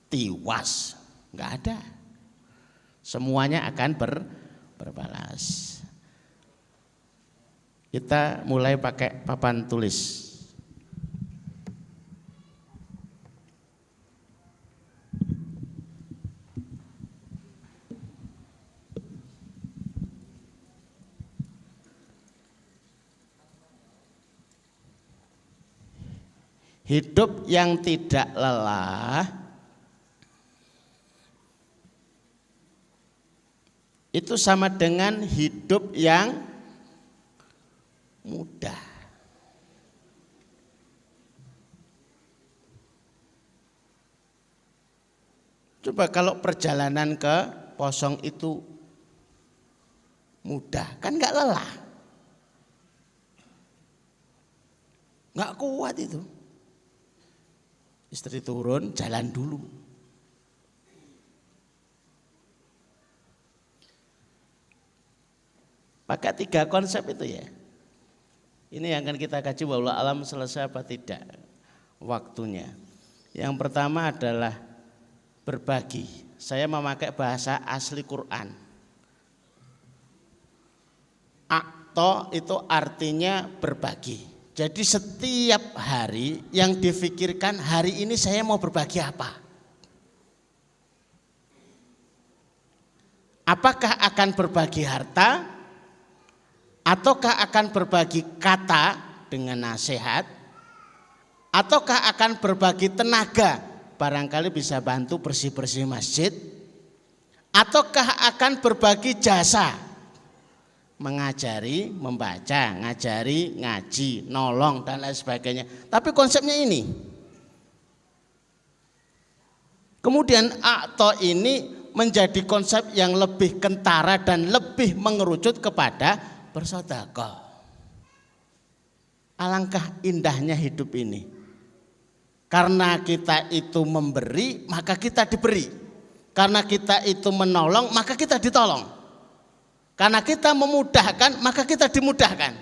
Tiwas, enggak ada. Semuanya akan berbalas. Kita mulai pakai papan tulis. Hidup yang tidak lelah itu sama dengan hidup yang mudah. Coba kalau perjalanan ke Posong itu mudah, kan enggak lelah. Enggak kuat itu. Istri turun, jalan dulu. Pakai 3 konsep itu ya. Ini yang akan kita kaji, wallahu alam selesai apa tidak waktunya. Yang pertama adalah berbagi. Saya memakai bahasa asli Quran. Akto itu artinya berbagi. Jadi setiap hari yang difikirkan, hari ini saya mau berbagi apa? Apakah akan berbagi harta, ataukah akan berbagi kata dengan nasihat, ataukah akan berbagi tenaga, barangkali bisa bantu bersih-bersih masjid, ataukah akan berbagi jasa, mengajari, membaca, ngajari, ngaji, nolong dan lain sebagainya. Tapi konsepnya ini. Kemudian akto ini menjadi konsep yang lebih kentara dan lebih mengerucut kepada bersedekah. Alangkah indahnya hidup ini. Karena kita itu memberi, maka kita diberi. Karena kita itu menolong, maka kita ditolong. Karena kita memudahkan, maka kita dimudahkan.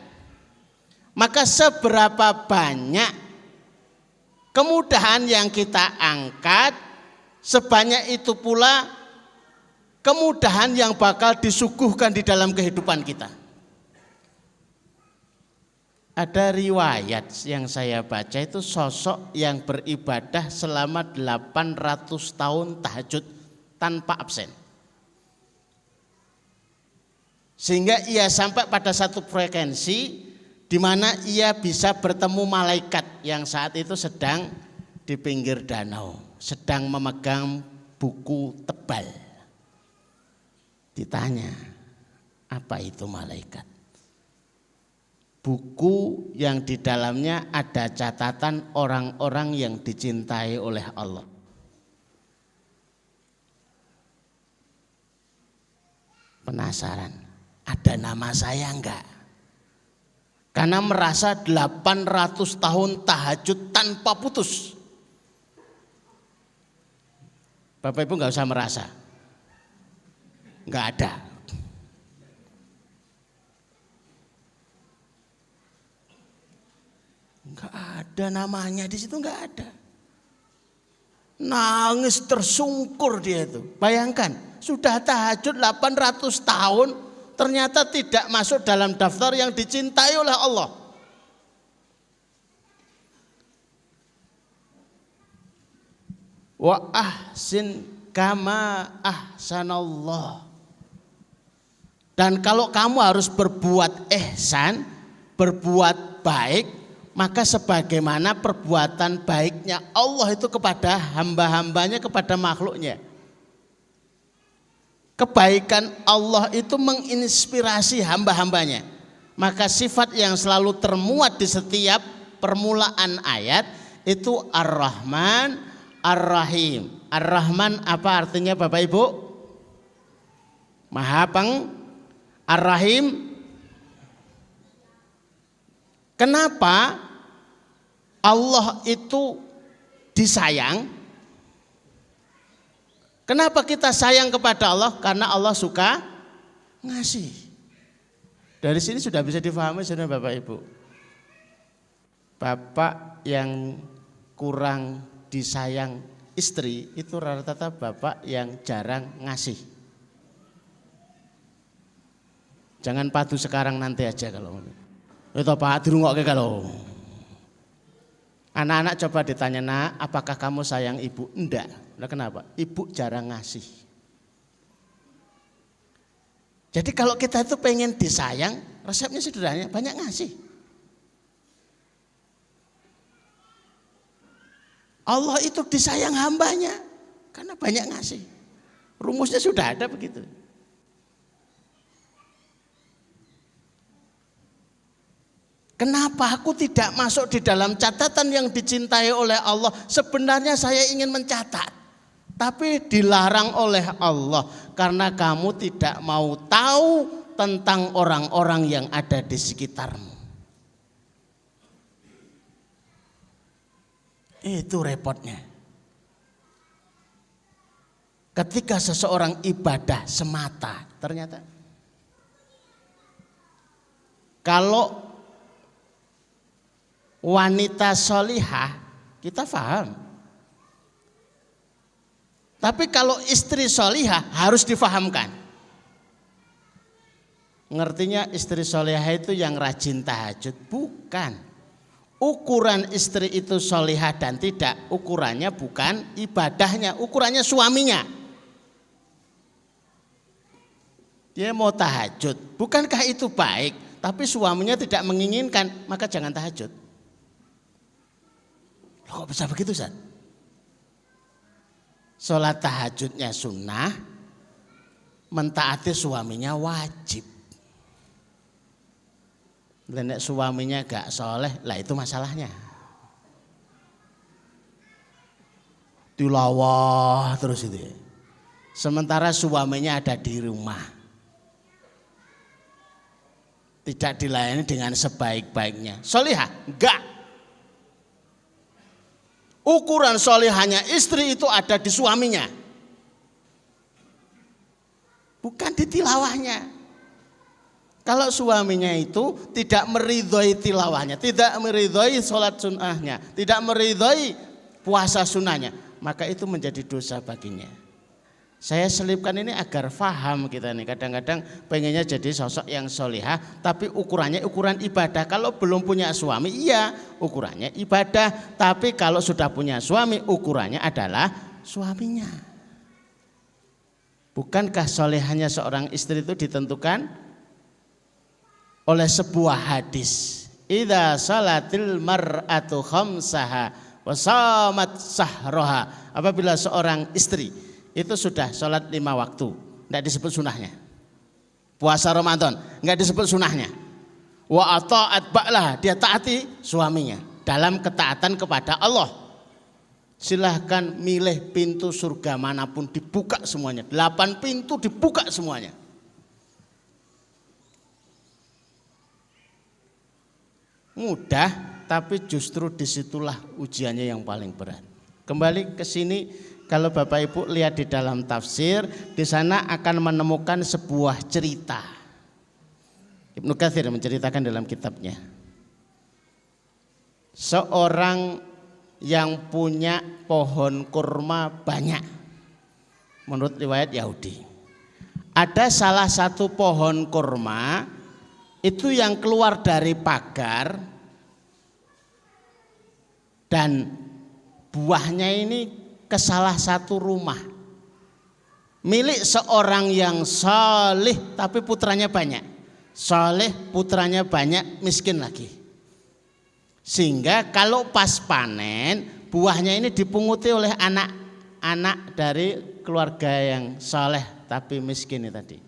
Maka seberapa banyak kemudahan yang kita angkat, sebanyak itu pula kemudahan yang bakal disuguhkan di dalam kehidupan kita. Ada riwayat yang saya baca itu sosok yang beribadah selama 800 tahun tahajud tanpa absen. Sehingga ia sampai pada satu frekuensi di mana ia bisa bertemu malaikat yang saat itu sedang di pinggir danau, sedang memegang buku tebal. Ditanya, apa itu malaikat? Buku yang di dalamnya ada catatan orang-orang yang dicintai oleh Allah. Penasaran, ada nama saya enggak? Karena merasa 800 tahun tahajud tanpa putus. Bapak Ibu enggak usah merasa. Enggak ada. Enggak ada namanya di situ, enggak ada. Nangis tersungkur dia itu. Bayangkan, sudah tahajud 800 tahun ternyata tidak masuk dalam daftar yang dicintai oleh Allah. Wa ahsin kama ahsanallah. Dan kalau kamu harus berbuat ihsan, berbuat baik, maka sebagaimana perbuatan baiknya Allah itu kepada hamba-hambanya, kepada makhluknya. Kebaikan Allah itu menginspirasi hamba-hambanya. Maka sifat yang selalu termuat di setiap permulaan ayat itu Ar-Rahman, Ar-Rahim. Ar-Rahman apa artinya Bapak Ibu? Maha Ar-Rahim. Kenapa Allah itu disayang? Kenapa kita sayang kepada Allah? Karena Allah suka ngasih. Dari sini sudah bisa difahami sudah Bapak Ibu. Bapak yang kurang disayang istri itu rata-rata bapak yang jarang ngasih. Jangan padu sekarang, nanti aja kalau itu Pak dirungokke kalau. Anak-anak coba ditanya, "Nak, apakah kamu sayang ibu?" Enggak. Nah, kenapa? Ibu jarang ngasih. Jadi kalau kita itu pengen disayang, resepnya sederhana, banyak ngasih. Allah itu disayang hambanya karena banyak ngasih. Rumusnya sudah ada begitu. Kenapa aku tidak masuk di dalam catatan yang dicintai oleh Allah? Sebenarnya saya ingin mencatat, tapi dilarang oleh Allah karena kamu tidak mau tahu tentang orang-orang yang ada di sekitarmu. Itu repotnya. Ketika seseorang ibadah semata, ternyata kalau wanita solihah kita paham. Tapi kalau istri solihah harus difahamkan. Ngertinya istri solihah itu yang rajin tahajud? Bukan. ukuran istri itu solihah dan tidak, ukurannya bukan ibadahnya, ukurannya suaminya. Dia mau tahajud, bukankah itu baik? Tapi suaminya tidak menginginkan, maka jangan tahajud. Loh, kok bisa begitu, Ustaz? Sholat tahajudnya sunnah, mentaati suaminya wajib. Nek suaminya gak soleh, lah itu masalahnya. Tilawah terus itu. Sementara suaminya ada di rumah, tidak dilayani dengan sebaik-baiknya. Solihah? Enggak. Ukuran solihahnya istri itu ada di suaminya, bukan di tilawahnya. Kalau suaminya itu tidak meridhoi tilawahnya, tidak meridhoi sholat sunnahnya, tidak meridhoi puasa sunnahnya, maka itu menjadi dosa baginya. Saya selipkan ini agar faham kita nih. Kadang-kadang pengennya jadi sosok yang solihah, tapi ukurannya ukuran ibadah. Kalau belum punya suami, iya ukurannya ibadah. Tapi kalau sudah punya suami, ukurannya adalah suaminya. Bukankah solihahnya seorang istri itu ditentukan oleh sebuah hadis? Idza salatil mar'atu khamsaha wa shamat sahroha. Apabila seorang istri itu sudah sholat 5 waktu, tidak disebut sunahnya. Puasa Ramadan, tidak disebut sunahnya. Wa ata'at ba'lah, dia taati suaminya dalam ketaatan kepada Allah. Silahkan milih pintu surga manapun, dibuka semuanya. 8 pintu dibuka semuanya. Mudah, tapi justru disitulah ujiannya yang paling berat. Kembali ke sini, kalau Bapak Ibu lihat di dalam tafsir, di sana akan menemukan sebuah cerita. Ibnu Katsir menceritakan dalam kitabnya. Seorang yang punya pohon kurma banyak, menurut riwayat Yahudi. Ada salah satu pohon kurma itu yang keluar dari pagar dan buahnya ini ke salah satu rumah milik seorang yang saleh tapi putranya banyak. Saleh putranya banyak, miskin lagi. Sehingga kalau pas panen buahnya ini dipunguti oleh anak-anak dari keluarga yang saleh tapi miskin ini tadi.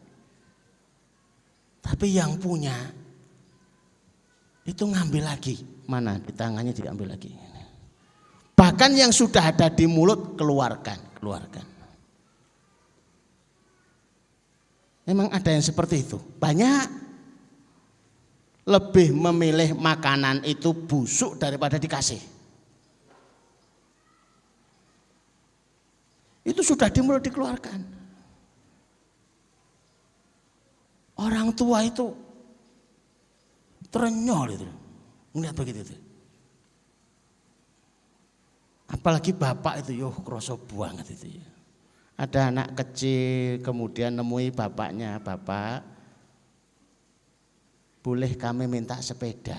Tapi yang punya itu ngambil lagi. Mana di tangannya diambil lagi. Bahkan yang sudah ada di mulut keluarkan. Memang ada yang seperti itu. Banyak lebih memilih makanan itu busuk daripada dikasih. Itu sudah di mulut dikeluarkan. Orang tua itu terenyol itu, melihat begitu itu. Apalagi bapak itu, kroso banget itu ya. Ada anak kecil kemudian nemui bapaknya, bapak, boleh kami minta sepeda?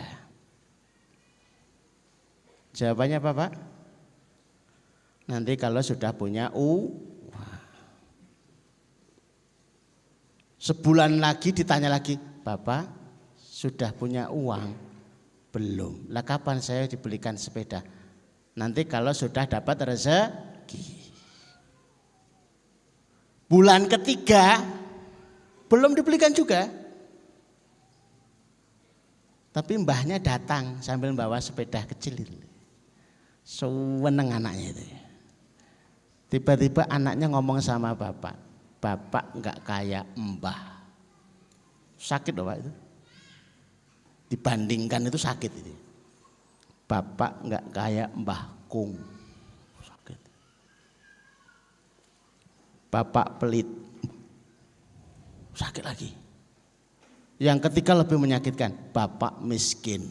Jawabannya bapak, nanti kalau sudah punya sebulan lagi ditanya lagi, Bapak sudah punya uang? Belum. Lah kapan saya dibelikan sepeda? Nanti kalau sudah dapat rezeki. Bulan ketiga belum dibelikan juga. Tapi mbahnya datang sambil bawa sepeda kecil itu. Seneng anaknya itu. Tiba-tiba anaknya ngomong sama bapak, bapak enggak kayak mbah. Sakit loh Pak itu. Dibandingkan itu sakit itu. Bapak enggak kayak Mbah Kung. Sakit. Bapak pelit. Sakit lagi. Yang ketiga lebih menyakitkan, bapak miskin.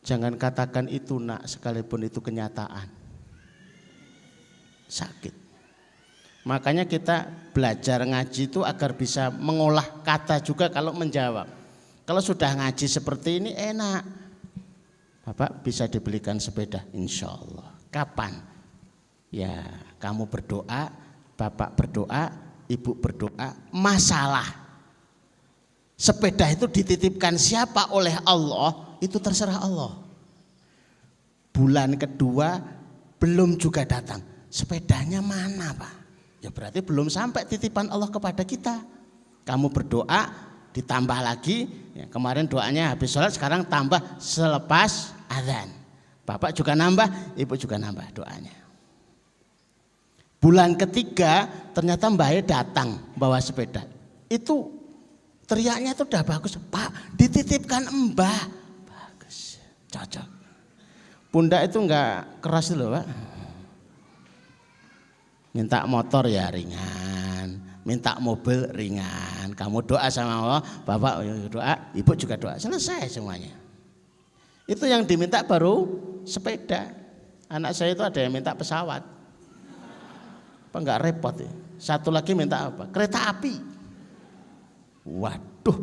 Jangan katakan itu nak, sekalipun itu kenyataan. Sakit. Makanya kita belajar ngaji itu agar bisa mengolah kata juga kalau menjawab. Kalau sudah ngaji seperti ini enak. Bapak bisa dibelikan sepeda insya Allah. Kapan? Ya kamu berdoa, bapak berdoa, ibu berdoa. Masalah sepeda itu dititipkan siapa oleh Allah itu terserah Allah. Bulan kedua belum juga datang. Sepedanya mana Pak? Ya berarti belum sampai titipan Allah kepada kita. Kamu berdoa ditambah lagi, ya, kemarin doanya habis sholat, sekarang tambah selepas azan. Bapak juga nambah, ibu juga nambah doanya. Bulan ketiga ternyata Mbak E datang bawa sepeda. Itu teriaknya itu udah bagus, Pak dititipkan Mbah. Bagus, cocok. Pundak itu enggak keras loh Pak. Minta motor ya ringan, minta mobil ringan. Kamu doa sama Allah, bapak doa, ibu juga doa, selesai semuanya. Itu yang diminta baru sepeda. Anak saya itu ada yang minta pesawat. Apa enggak repot ya? Satu lagi minta apa? Kereta api. Waduh,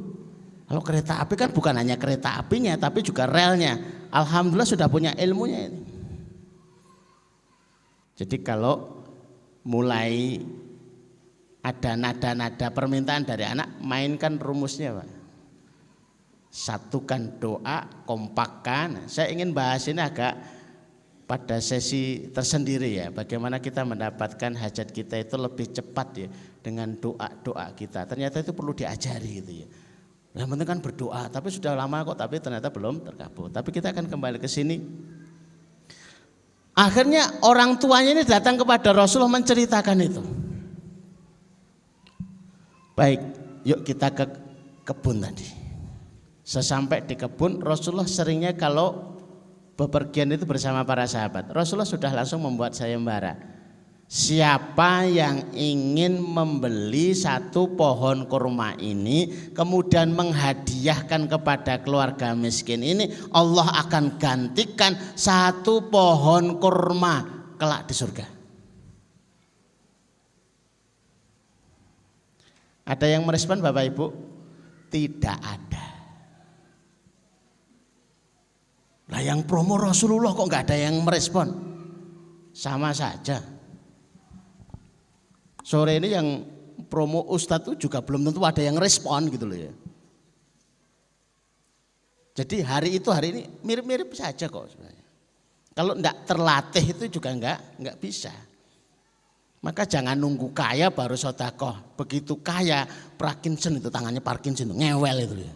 kalau kereta api kan bukan hanya kereta apinya tapi juga relnya. Alhamdulillah sudah punya ilmunya ini. Jadi kalau mulai ada nada-nada permintaan dari anak, mainkan rumusnya Pak. Satukan doa, kompakkan. Saya ingin bahas ini agak pada sesi tersendiri ya. Bagaimana kita mendapatkan hajat kita itu lebih cepat ya dengan doa-doa kita. Ternyata itu perlu diajari gitu ya. Yang penting kan berdoa, tapi sudah lama kok tapi ternyata belum terkabul. Tapi kita akan kembali ke sini. Akhirnya orang tuanya ini datang kepada Rasulullah menceritakan itu. Baik, yuk kita ke kebun tadi. Sesampai di kebun, Rasulullah seringnya kalau bepergian itu bersama para sahabat. Rasulullah sudah langsung membuat sayembara. Siapa yang ingin membeli satu pohon kurma ini kemudian menghadiahkan kepada keluarga miskin ini, Allah akan gantikan satu pohon kurma kelak di surga. Ada yang merespon Bapak Ibu? Tidak ada. Lah yang promo Rasulullah kok nggak ada yang merespon? Sama saja. Sore ini yang promo Ustadz itu juga belum tentu ada yang respon gitu loh ya. Jadi hari ini mirip-mirip saja kok sebenarnya. Kalau enggak terlatih itu juga enggak bisa. Maka jangan nunggu kaya baru sedekah. Begitu kaya Parkinson itu tangannya Parkinson itu ngewel itu ya.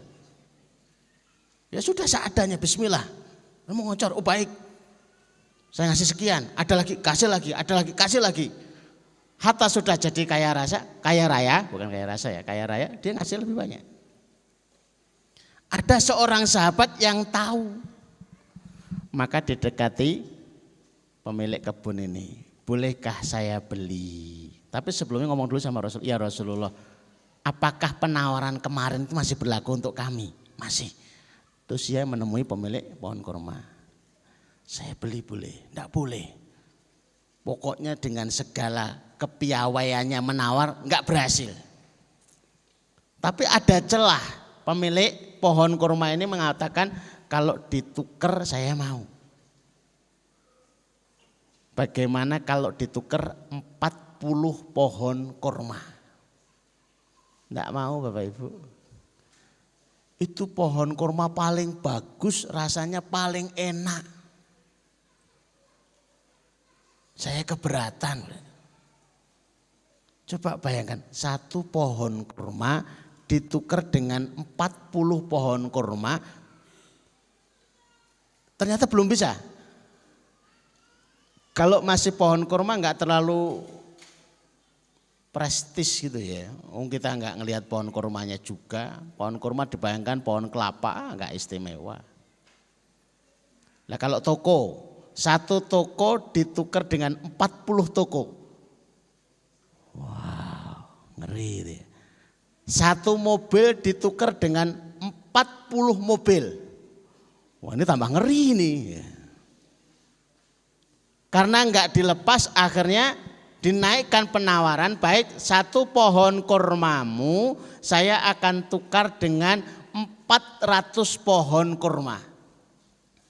Ya sudah seadanya bismillah. Mau ngocor, oh baik. Saya ngasih sekian, ada lagi, kasih lagi, ada lagi, kasih lagi. Hatta sudah jadi kaya raya, bukan kaya rasa ya, kaya raya, dia ngasih lebih banyak. Ada seorang sahabat yang tahu, maka didekati pemilik kebun ini, bolehkah saya beli? Tapi sebelumnya ngomong dulu sama Rasul, ya Rasulullah, apakah penawaran kemarin itu masih berlaku untuk kami? Masih. Terus dia menemui pemilik pohon kurma. Saya beli boleh? Enggak boleh. Pokoknya dengan segala kepiawaiannya menawar enggak berhasil. Tapi ada celah, pemilik pohon kurma ini mengatakan kalau ditukar saya mau. Bagaimana kalau ditukar 40 pohon kurma? Enggak mau Bapak Ibu. Itu pohon kurma paling bagus, rasanya paling enak. Saya keberatan. Coba bayangkan, satu pohon kurma ditukar dengan 40 pohon kurma. Ternyata belum bisa. Kalau masih pohon kurma enggak terlalu prestis gitu ya. Kita enggak ngelihat pohon kurmanya juga. Pohon kurma dibayangkan pohon kelapa enggak istimewa. Nah kalau toko, satu toko ditukar dengan 40 toko. Wow, ngeri deh. Satu mobil ditukar dengan 40 mobil. Wah ini tambah ngeri nih. Karena enggak dilepas akhirnya dinaikkan penawaran, baik 1 pohon kurmamu saya akan tukar dengan 400 pohon kurma.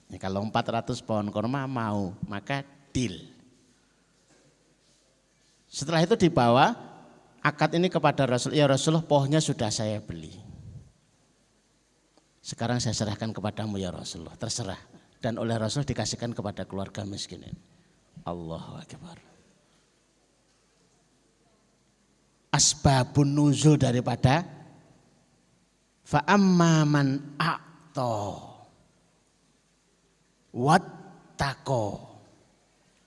Ya, kalau 400 pohon kurma mau, maka deal. Setelah itu dibawa akad ini kepada Rasul, ya Rasulullah pohonnya sudah saya beli. Sekarang saya serahkan kepadamu ya Rasulullah, terserah. Dan oleh Rasul dikasihkan kepada keluarga miskin ini. Allahu Akbar. Asbabun nuzul daripada fa'amma man a'ta wattaqo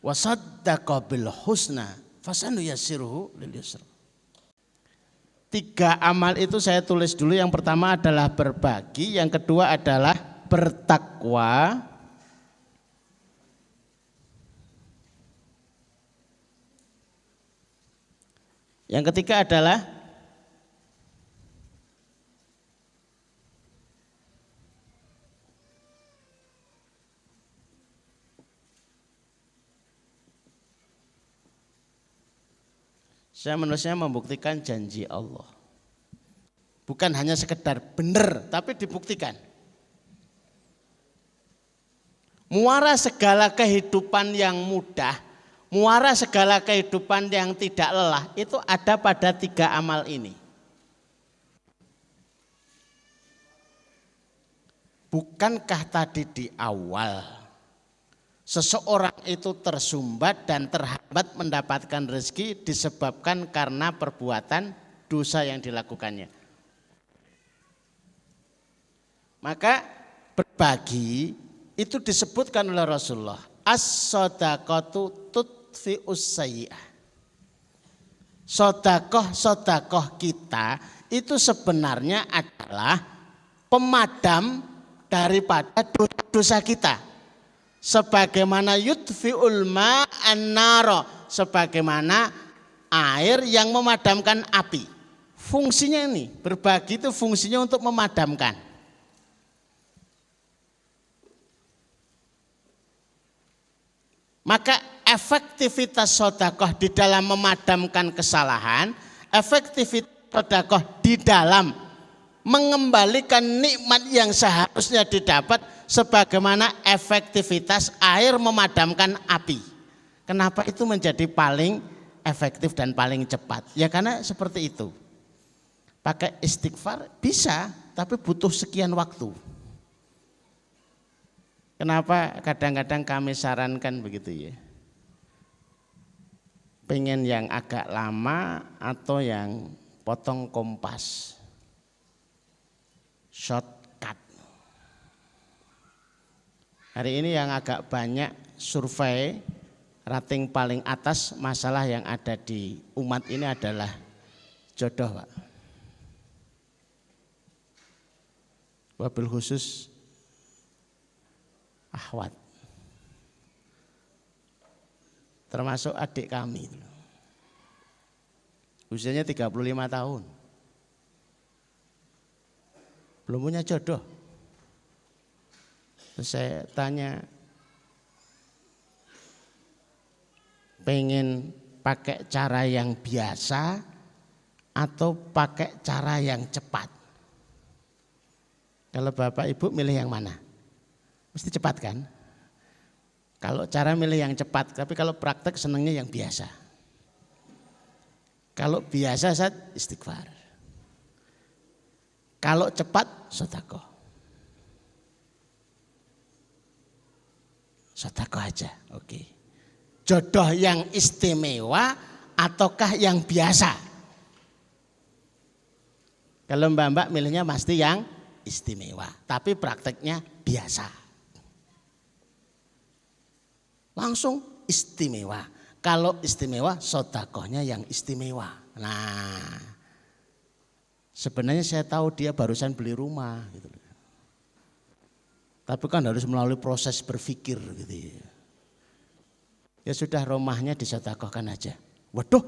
wasaddaqa bil husna fasanuyassiruhu lil yusra. 3 amal itu saya tulis dulu. Yang pertama adalah berbagi, yang kedua adalah bertakwa, yang ketiga adalah saya menulisnya membuktikan janji Allah. Bukan hanya sekedar benar, tapi dibuktikan. Muara segala kehidupan yang mudah, muara segala kehidupan yang tidak lelah, itu ada pada 3 amal ini. Bukankah tadi di awal seseorang itu tersumbat dan terhambat mendapatkan rezeki disebabkan karena perbuatan dosa yang dilakukannya. Maka berbagi itu disebutkan oleh Rasulullah, as-shadaqatu tutfi'us sayyi'ah. Sedekah kita itu sebenarnya adalah pemadam daripada dosa kita. Sebagaimana yutfi'ul ma'an naro, sebagaimana air yang memadamkan api. Fungsinya ini, berbagi itu fungsinya untuk memadamkan. Maka efektivitas sedekah di dalam memadamkan kesalahan, efektivitas sedekah di dalam mengembalikan nikmat yang seharusnya didapat, sebagaimana efektivitas air memadamkan api. Kenapa itu menjadi paling efektif dan paling cepat? Ya karena seperti itu. Pakai istighfar bisa, tapi butuh sekian waktu. Kenapa kadang-kadang kami sarankan begitu ya? Pengen yang agak lama atau yang potong kompas, shortcut. Hari ini yang agak banyak survei, rating paling atas masalah yang ada di umat ini adalah jodoh, Pak. Wabil khusus akhwat. Termasuk adik kami. Usianya 35 tahun. Belum punya jodoh. Terus saya tanya, pengen pakai cara yang biasa atau pakai cara yang cepat? Kalau Bapak Ibu milih yang mana? Mesti cepat kan? Kalau cara milih yang cepat, tapi kalau praktek senangnya yang biasa. Kalau biasa saya istighfar. Kalau cepat sedekah. Sedekah aja, oke. Jodoh yang istimewa ataukah yang biasa? Kalau mbak-mbak milihnya pasti yang istimewa, tapi prakteknya biasa. Langsung istimewa. Kalau istimewa, sedekahnya yang istimewa. Nah, sebenarnya saya tahu dia barusan beli rumah, gitu. Tapi kan harus melalui proses berpikir, gitu ya. Ya sudah, rumahnya disedekahkan aja. Waduh,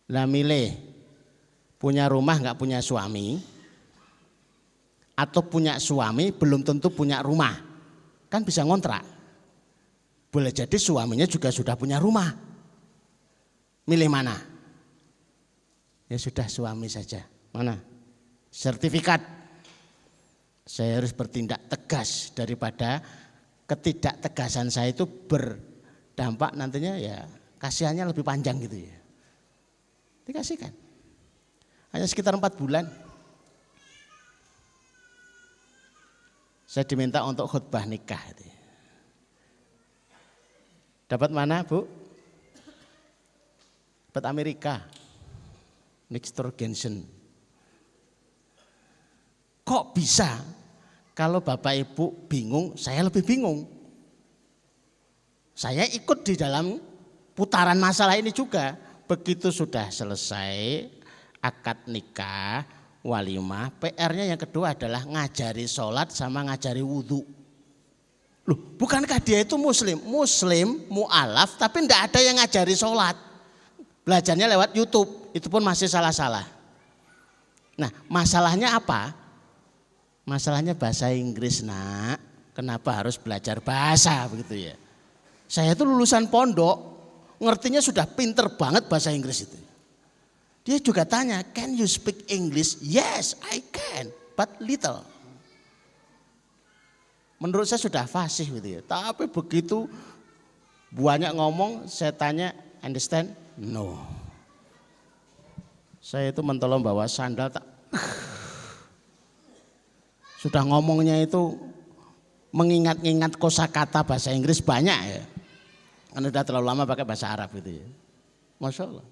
lah milih punya rumah nggak punya suami, atau punya suami belum tentu punya rumah, kan bisa ngontrak. Boleh jadi suaminya juga sudah punya rumah. Milih mana? Ya sudah suami saja. Mana? Sertifikat. Saya harus bertindak tegas daripada ketidaktegasan saya itu berdampak nantinya ya kasihannya lebih panjang gitu ya. Dikasihkan. Hanya sekitar 4 bulan. Saya diminta untuk khutbah nikah. Dapat mana, Bu? Dapat Amerika. Nixtorgensen. Kok bisa? Kalau Bapak Ibu bingung, saya lebih bingung. Saya ikut di dalam putaran masalah ini juga. Begitu sudah selesai akad nikah, walimah, PR-nya yang kedua adalah ngajari sholat sama ngajari wudhu. Loh, bukankah dia itu muslim? Muslim, mu'alaf, tapi tidak ada yang ngajari sholat. Belajarnya lewat YouTube, itu pun masih salah-salah. Nah, masalahnya apa? Masalahnya bahasa Inggris, nak. Kenapa harus belajar bahasa begitu ya? Saya itu lulusan pondok, ngertinya sudah pinter banget bahasa Inggris itu. Dia juga tanya, can you speak English? Yes, I can, but little. Menurut saya sudah fasih gitu ya. Tapi begitu banyak ngomong, saya tanya, understand? No. Saya itu mentolong bawa sandal tak. Sudah ngomongnya itu mengingat-ingat kosakata bahasa Inggris banyak ya. Karena sudah terlalu lama pakai bahasa Arab gitu ya. Masya Allah.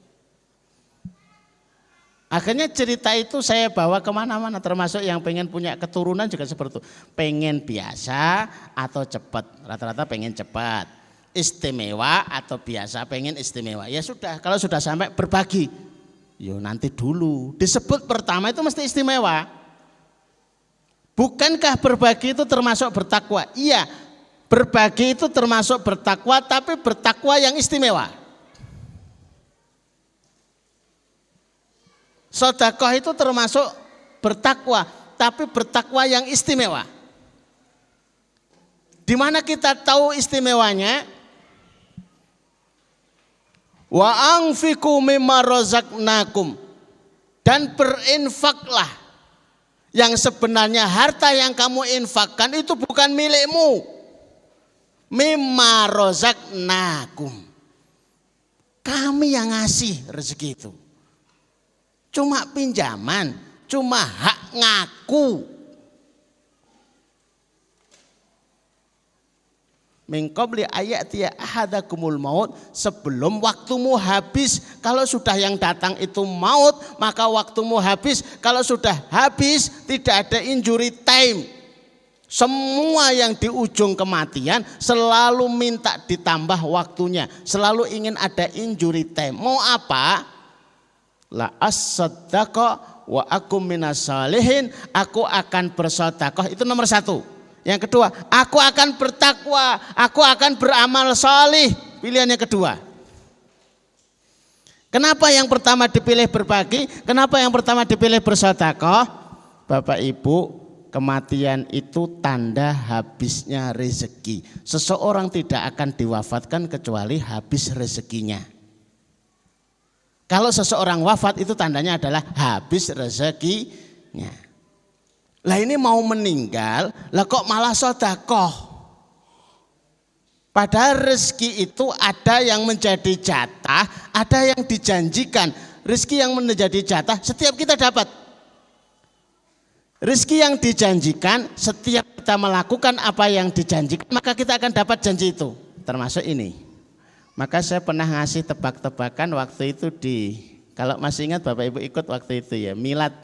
Akhirnya cerita itu saya bawa kemana-mana, termasuk yang pengen punya keturunan juga seperti itu. Pengen biasa atau cepat, rata-rata pengen cepat. Istimewa atau biasa, pengen istimewa. Ya sudah, kalau sudah sampai berbagi, yo nanti dulu. Disebut pertama itu mesti istimewa. Bukankah berbagi itu termasuk bertakwa? Iya, berbagi itu termasuk bertakwa, tapi bertakwa yang istimewa. Sedekah itu termasuk bertakwa, tapi bertakwa yang istimewa. Di mana kita tahu istimewanya? Wa anfiqu mimma razaqnakum, dan berinfaklah. Yang sebenarnya harta yang kamu infakkan itu bukan milikmu. Mimma razaqnakum. Kami yang ngasih rezeki itu. Cuma pinjaman, cuma hak ngaku. Min qabli ayati ahadakumul maut, sebelum waktumu habis. Kalau sudah yang datang itu maut, maka waktumu habis. Kalau sudah habis, tidak ada injury time. Semua yang di ujung kematian selalu minta ditambah waktunya, selalu ingin ada injury time. Mau apa? La as-saddaqa wa akum minas salihin, aku akan bersedekah, itu nomor 1. Yang kedua, aku akan bertakwa, aku akan beramal salih, pilihan yang kedua. Kenapa yang pertama dipilih berbagi? Kenapa yang pertama dipilih bersedekah? Bapak Ibu, kematian itu tanda habisnya rezeki. Seseorang tidak akan diwafatkan kecuali habis rezekinya. Kalau seseorang wafat itu tandanya adalah habis rezekinya. Lah ini mau meninggal, lah kok malah sedekah? Padahal rezeki itu ada yang menjadi jatah, ada yang dijanjikan. Rezeki yang menjadi jatah setiap kita dapat. Rezeki yang dijanjikan, setiap kita melakukan apa yang dijanjikan, maka kita akan dapat janji itu. Termasuk ini. Maka saya pernah ngasih tebak-tebakan waktu itu kalau masih ingat Bapak Ibu ikut waktu itu ya, milad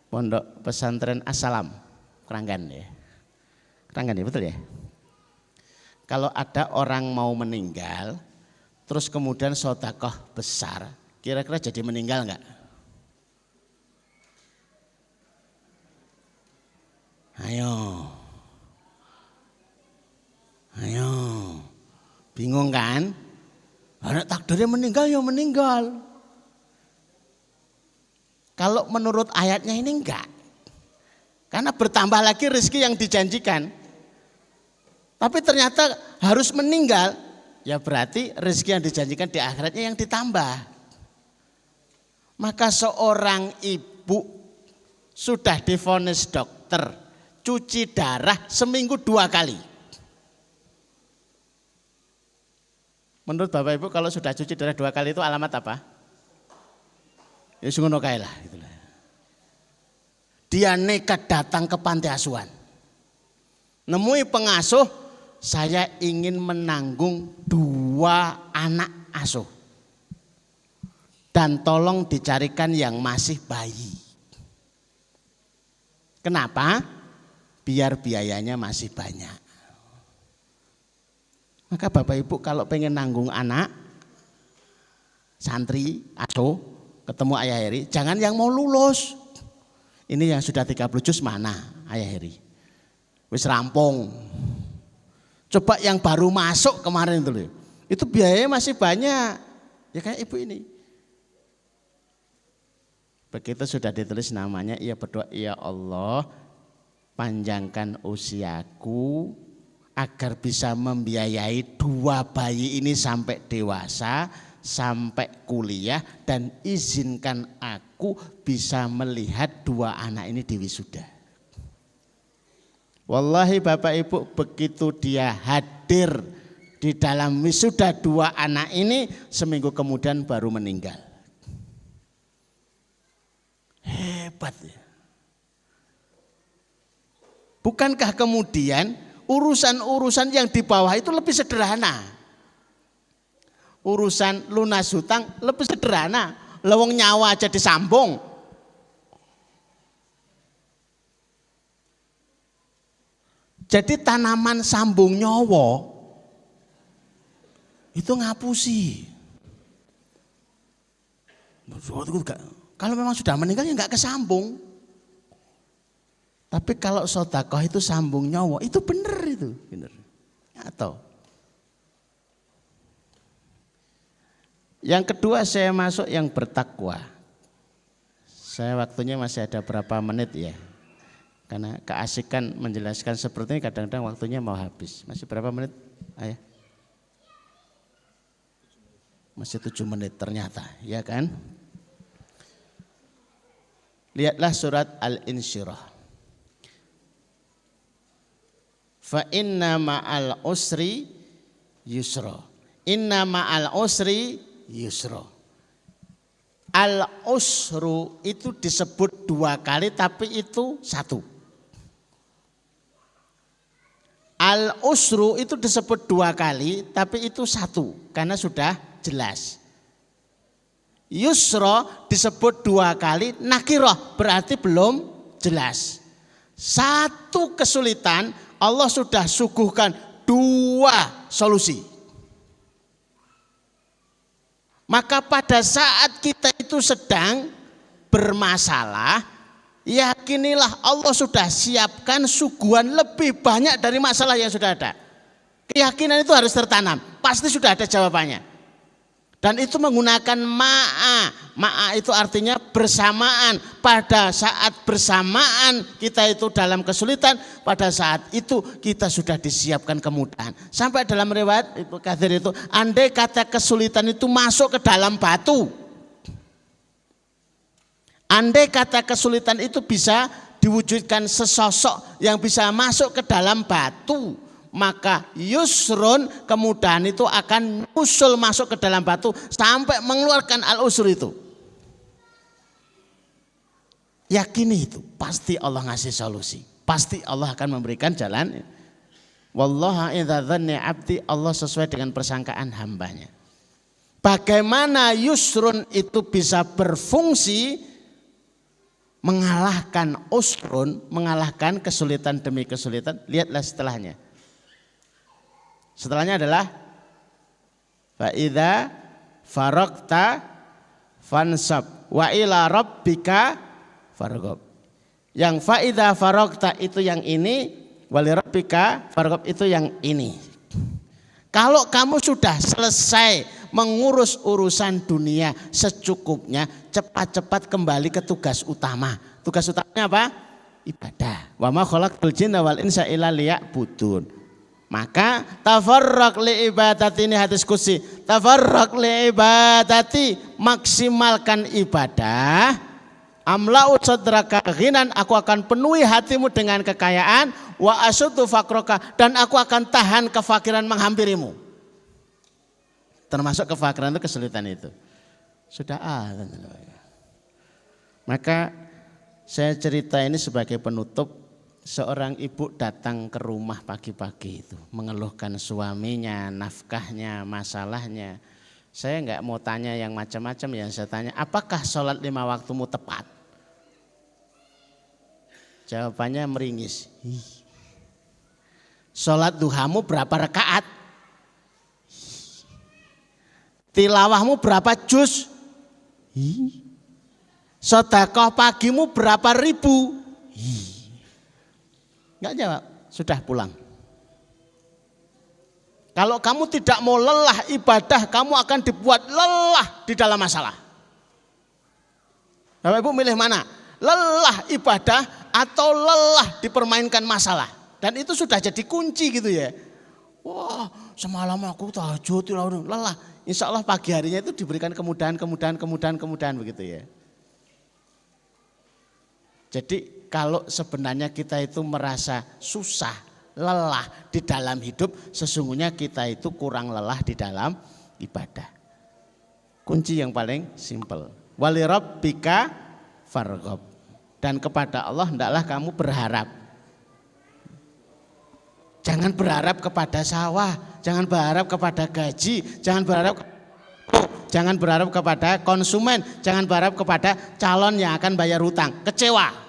Pondok Pesantren As-Salam, Keranggan ya. Keranggan ya, betul ya? Kalau ada orang mau meninggal, terus kemudian sedekah besar, kira-kira jadi meninggal enggak? Ayo. Bingung kan? Anak takdirnya meninggal ya meninggal. Kalau menurut ayatnya ini enggak. Karena bertambah lagi rezeki yang dijanjikan. Tapi ternyata harus meninggal, ya berarti rezeki yang dijanjikan di akhiratnya yang ditambah. Maka seorang ibu sudah divonis dokter cuci darah seminggu 2 kali. Menurut Bapak Ibu kalau sudah cuci darah 2 kali itu alamat apa? Ya ngono kae lah itulah. Dia nekat datang ke panti asuhan. Nemui pengasuh, saya ingin menanggung 2 anak asuh. Dan tolong dicarikan yang masih bayi. Kenapa? Biar biayanya masih banyak. Maka Bapak Ibu kalau pengen nanggung anak, santri, asuh, ketemu Ayah Heri, jangan yang mau lulus. Ini yang sudah 30 juz mana Ayah Heri? Wis rampung. Coba yang baru masuk kemarin itu biayanya masih banyak. Ya kayak ibu ini. Begitu sudah ditulis namanya, ia berdoa, ya Allah panjangkan usiaku agar bisa membiayai 2 bayi ini sampai dewasa, sampai kuliah, dan izinkan aku bisa melihat 2 anak ini di wisuda. Wallahi Bapak Ibu, begitu dia hadir di dalam wisuda 2 anak ini, seminggu kemudian baru meninggal. Hebat ya. Bukankah kemudian urusan-urusan yang di bawah itu lebih sederhana? Urusan lunas hutang lebih sederhana. Lewong nyawa aja disambung. Jadi tanaman sambung nyawa itu ngapusi. Kalau memang sudah meninggal ya enggak kesambung. Tapi kalau sedekah itu sambung nyawa, itu benar itu, benar. Atau yang kedua, saya masuk yang bertakwa. Saya waktunya masih ada berapa menit ya. Karena keasikan menjelaskan seperti ini kadang-kadang waktunya mau habis. Masih berapa menit? Ayah? Masih 7 menit ternyata, ya kan? Lihatlah surat Al-Insyirah. Fa inna ma'al usri yusra. Inna ma'al usri yusra. Al usru itu disebut 2 kali tapi itu 1. Al usru itu disebut 2 kali tapi itu 1 karena sudah jelas. Yusra disebut 2 kali nakirah berarti belum jelas. 1 kesulitan Allah sudah suguhkan 2 solusi. Maka pada saat kita itu sedang bermasalah, yakinilah Allah sudah siapkan suguhan lebih banyak dari masalah yang sudah ada. Keyakinan itu harus tertanam, pasti sudah ada jawabannya. Dan itu menggunakan ma'a. Ma'a itu artinya bersamaan. Pada saat bersamaan kita itu dalam kesulitan, pada saat itu kita sudah disiapkan kemudahan. Sampai dalam riwayat Ibnu Katsir itu, andai kata kesulitan itu masuk ke dalam batu. Andai kata kesulitan itu bisa diwujudkan sesosok yang bisa masuk ke dalam batu, maka yusrun kemudahan itu akan usul masuk ke dalam batu sampai mengeluarkan al-usr itu. Yakini itu, pasti Allah ngasih solusi. Pasti Allah akan memberikan jalan. Wallaha idza dzanni 'abdi, Allah sesuai dengan persangkaan hambanya. Bagaimana yusrun itu bisa berfungsi mengalahkan usrun, mengalahkan kesulitan demi kesulitan? Lihatlah setelahnya. Setelahnya adalah fa idza faragta fansab wa ila rabbika farghab. Yang fa idza faragta itu yang ini, wa li rabbika farghab itu yang ini. Kalau kamu sudah selesai mengurus urusan dunia secukupnya, cepat-cepat kembali ke tugas utama. Tugas utamanya apa? Ibadah. Wa ma khalaqtul jinna wal insa illa liya'budun. Maka tafarraq li ibadati, ini hadis qudsi, tafarraq li ibadati, maksimalkan ibadah, amla'u sadraka ghinan, aku akan penuhi hatimu dengan kekayaan, wa asuddu faqraka, dan aku akan tahan kefakiran menghampirimu. Termasuk kefakiran itu kesulitan itu. Sudah Maka saya cerita ini sebagai penutup. Seorang ibu datang ke rumah pagi-pagi itu mengeluhkan suaminya, nafkahnya, masalahnya. Saya enggak mau tanya yang macam-macam, yang saya tanya, apakah sholat 5 waktumu tepat? Jawabannya meringis. Sholat duhamu berapa rakaat? Tilawahmu berapa juz? Sedekah pagimu berapa ribu? Enggak jawab, sudah pulang. Kalau kamu tidak mau lelah ibadah, kamu akan dibuat lelah di dalam masalah. Bapak Ibu milih mana? Lelah ibadah atau lelah dipermainkan masalah? Dan itu sudah jadi kunci gitu ya. Wah, semalam aku tahajud, lelah. Insya Allah pagi harinya itu diberikan kemudahan begitu ya. Jadi kalau sebenarnya kita itu merasa susah, lelah di dalam hidup, sesungguhnya kita itu kurang lelah di dalam ibadah. Kunci yang paling simpel. Wali rabbika farghab. Dan kepada Allah hendaklah kamu berharap. Jangan berharap kepada sawah, jangan berharap kepada gaji, jangan berharap kepada konsumen, jangan berharap kepada calon yang akan bayar hutang. Kecewa.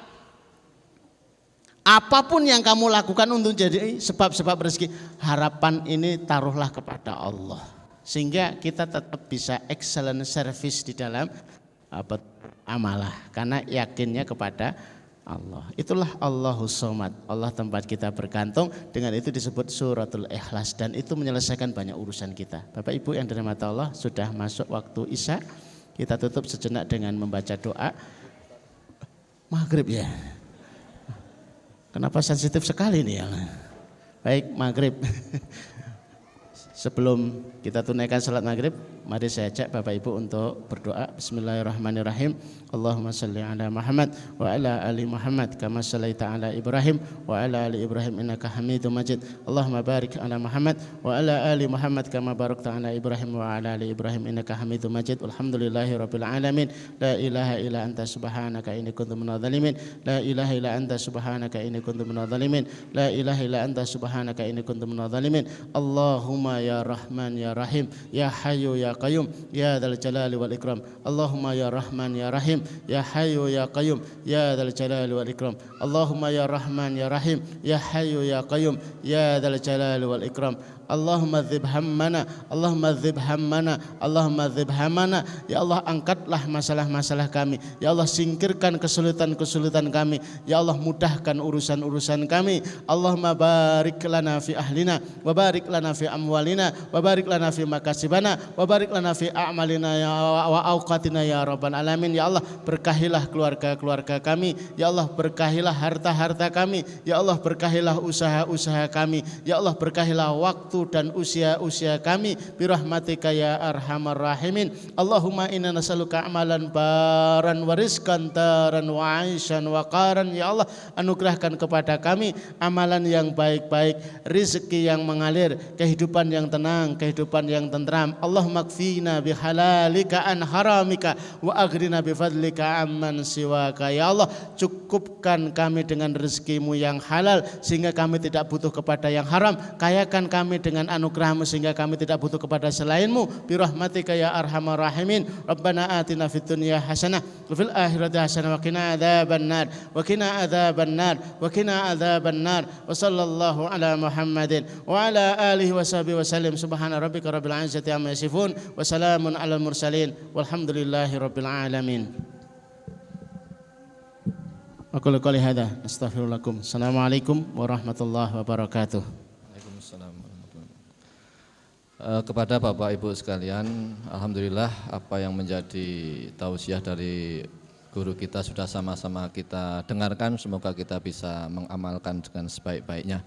Apapun yang kamu lakukan untuk jadi sebab-sebab rezeki, harapan ini taruhlah kepada Allah. Sehingga kita tetap bisa excellent service di dalam amalah. Karena yakinnya kepada Allah. Itulah Allahus Somad. Allah tempat kita bergantung. Dengan itu disebut suratul ikhlas. Dan itu menyelesaikan banyak urusan kita. Bapak Ibu yang dirahmati Allah, sudah masuk waktu Isya. Kita tutup sejenak dengan membaca doa. Maghrib ya. Kenapa sensitif sekali nih ya? Baik, maghrib. Sebelum kita tunaikan salat maghrib, mari saya ajak Bapak Ibu untuk berdoa. Bismillahirrahmanirrahim. Allahumma salli ala Muhammad wa ala ali Muhammad kama sallaita ala Ibrahim wa ala ali Ibrahim innaka Hamidum Majid. Allahumma barik ala Muhammad wa ala ali Muhammad kama barakta ala Ibrahim wa ala ali Ibrahim innaka Hamidum Majid. Alhamdulillahirabbil alamin. La ilaha illa anta subhanaka inni kuntu minadh dhalimin. La ilaha illa anta subhanaka inni kuntu minadh dhalimin. La ilaha illa anta subhanaka inni kuntu minadh dhalimin. Allahumma ya Rahman ya Rahim ya Hayyu ya Qayyum ya Dzal Jalali wal Ikram. Allahumma ya Rahman ya Rahim ya Hayyu ya Qayyum ya Dzal Jalali wal Ikram. Allahumma ya Rahman ya Rahim ya Hayyu ya Qayyum ya Dzal Jalali wal Ikram. Allahumma dzib hammana, Allahumma dzib hammana, Allahumma dzib hammana. Ya Allah, angkatlah masalah-masalah kami. Ya Allah, singkirkan kesulitan-kesulitan kami. Ya Allah, mudahkan urusan-urusan kami. Allahumma barik lana fi ahlina wa barik lana fi amwalina wa barik lana fi makasibana wa barik lana fi a'malina ya wa auqatina ya rabbal alamin. Ya Allah, berkahilah keluarga-keluarga kami. Ya Allah, berkahilah harta-harta kami. Ya Allah, berkahilah usaha-usaha kami. Ya Allah, berkahilah waktu dan usia-usia kami birahmatika ya arhamar rahimin. Allahumma inna nas'aluka amalan baran wa rizqan taran wa aishan wa qaran. Ya Allah, anugerahkan kepada kami amalan yang baik-baik, rezeki yang mengalir, kehidupan yang tenang, kehidupan yang tentram. Allahumma kfina bihalalika an haramika wa aghrina bifadlika amman siwaka. Ya Allah, cukupkan kami dengan rezekimu yang halal sehingga kami tidak butuh kepada yang haram. Kayakan kami dengan anugerahmu sehingga kami tidak butuh kepada selainmu birahmatika ya arhamar rahimin. Rabbana atina fid dunya hasanah wa fil akhirati hasanah wa qina adzabannar wa qina adzabannar wa qina adzabannar wa sallallahu ala Muhammadin wa ala alihi wa sahbihi wa sallim. Subhana rabbika rabbil izzati amma yasifun wa salamun alal mursalin walhamdulillahi rabbil alamin. Aku qouli hadza astaghfirullakum. Assalamualaikum warahmatullahi wabarakatuh. Kepada Bapak Ibu sekalian, alhamdulillah apa yang menjadi tausiah dari guru kita sudah sama-sama kita dengarkan. Semoga kita bisa mengamalkan dengan sebaik-baiknya.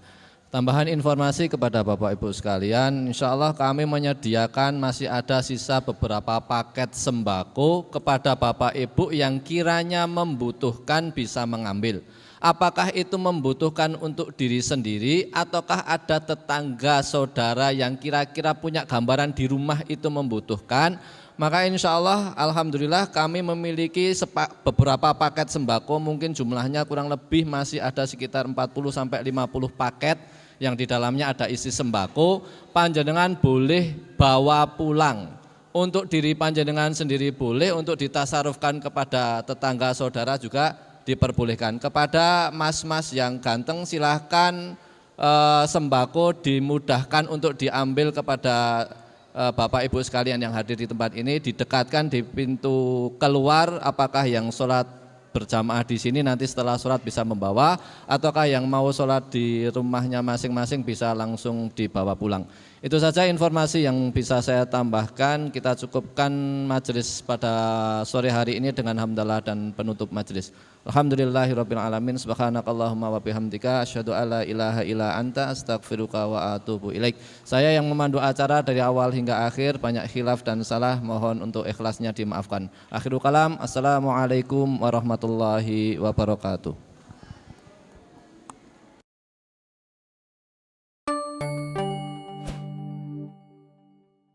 Tambahan informasi kepada Bapak Ibu sekalian, insya Allah kami menyediakan masih ada sisa beberapa paket sembako kepada Bapak Ibu yang kiranya membutuhkan bisa mengambil. Apakah itu membutuhkan untuk diri sendiri ataukah ada tetangga saudara yang kira-kira punya gambaran di rumah itu membutuhkan? Maka insya Allah alhamdulillah kami memiliki beberapa paket sembako, mungkin jumlahnya kurang lebih masih ada sekitar 40-50 paket yang di dalamnya ada isi sembako. Panjenengan boleh bawa pulang. Untuk diri panjenengan sendiri boleh, untuk ditasarufkan kepada tetangga saudara juga diperbolehkan. Kepada mas-mas yang ganteng silahkan sembako dimudahkan untuk diambil kepada Bapak Ibu sekalian yang hadir di tempat ini, didekatkan di pintu keluar. Apakah yang sholat berjamaah di sini nanti setelah sholat bisa membawa, ataukah yang mau sholat di rumahnya masing-masing bisa langsung dibawa pulang. Itu saja informasi yang bisa saya tambahkan. Kita cukupkan majelis pada sore hari ini dengan hamdalah dan penutup majelis. Alhamdulillahirabbil alamin. Subhanakallahumma wa bihamdika asyhadu alla ilaha illa anta astaghfiruka wa atubu ilaik. Saya yang memandu acara dari awal hingga akhir, banyak khilaf dan salah, mohon untuk ikhlasnya dimaafkan. Akhirul kalam, assalamualaikum warahmatullahi wabarakatuh.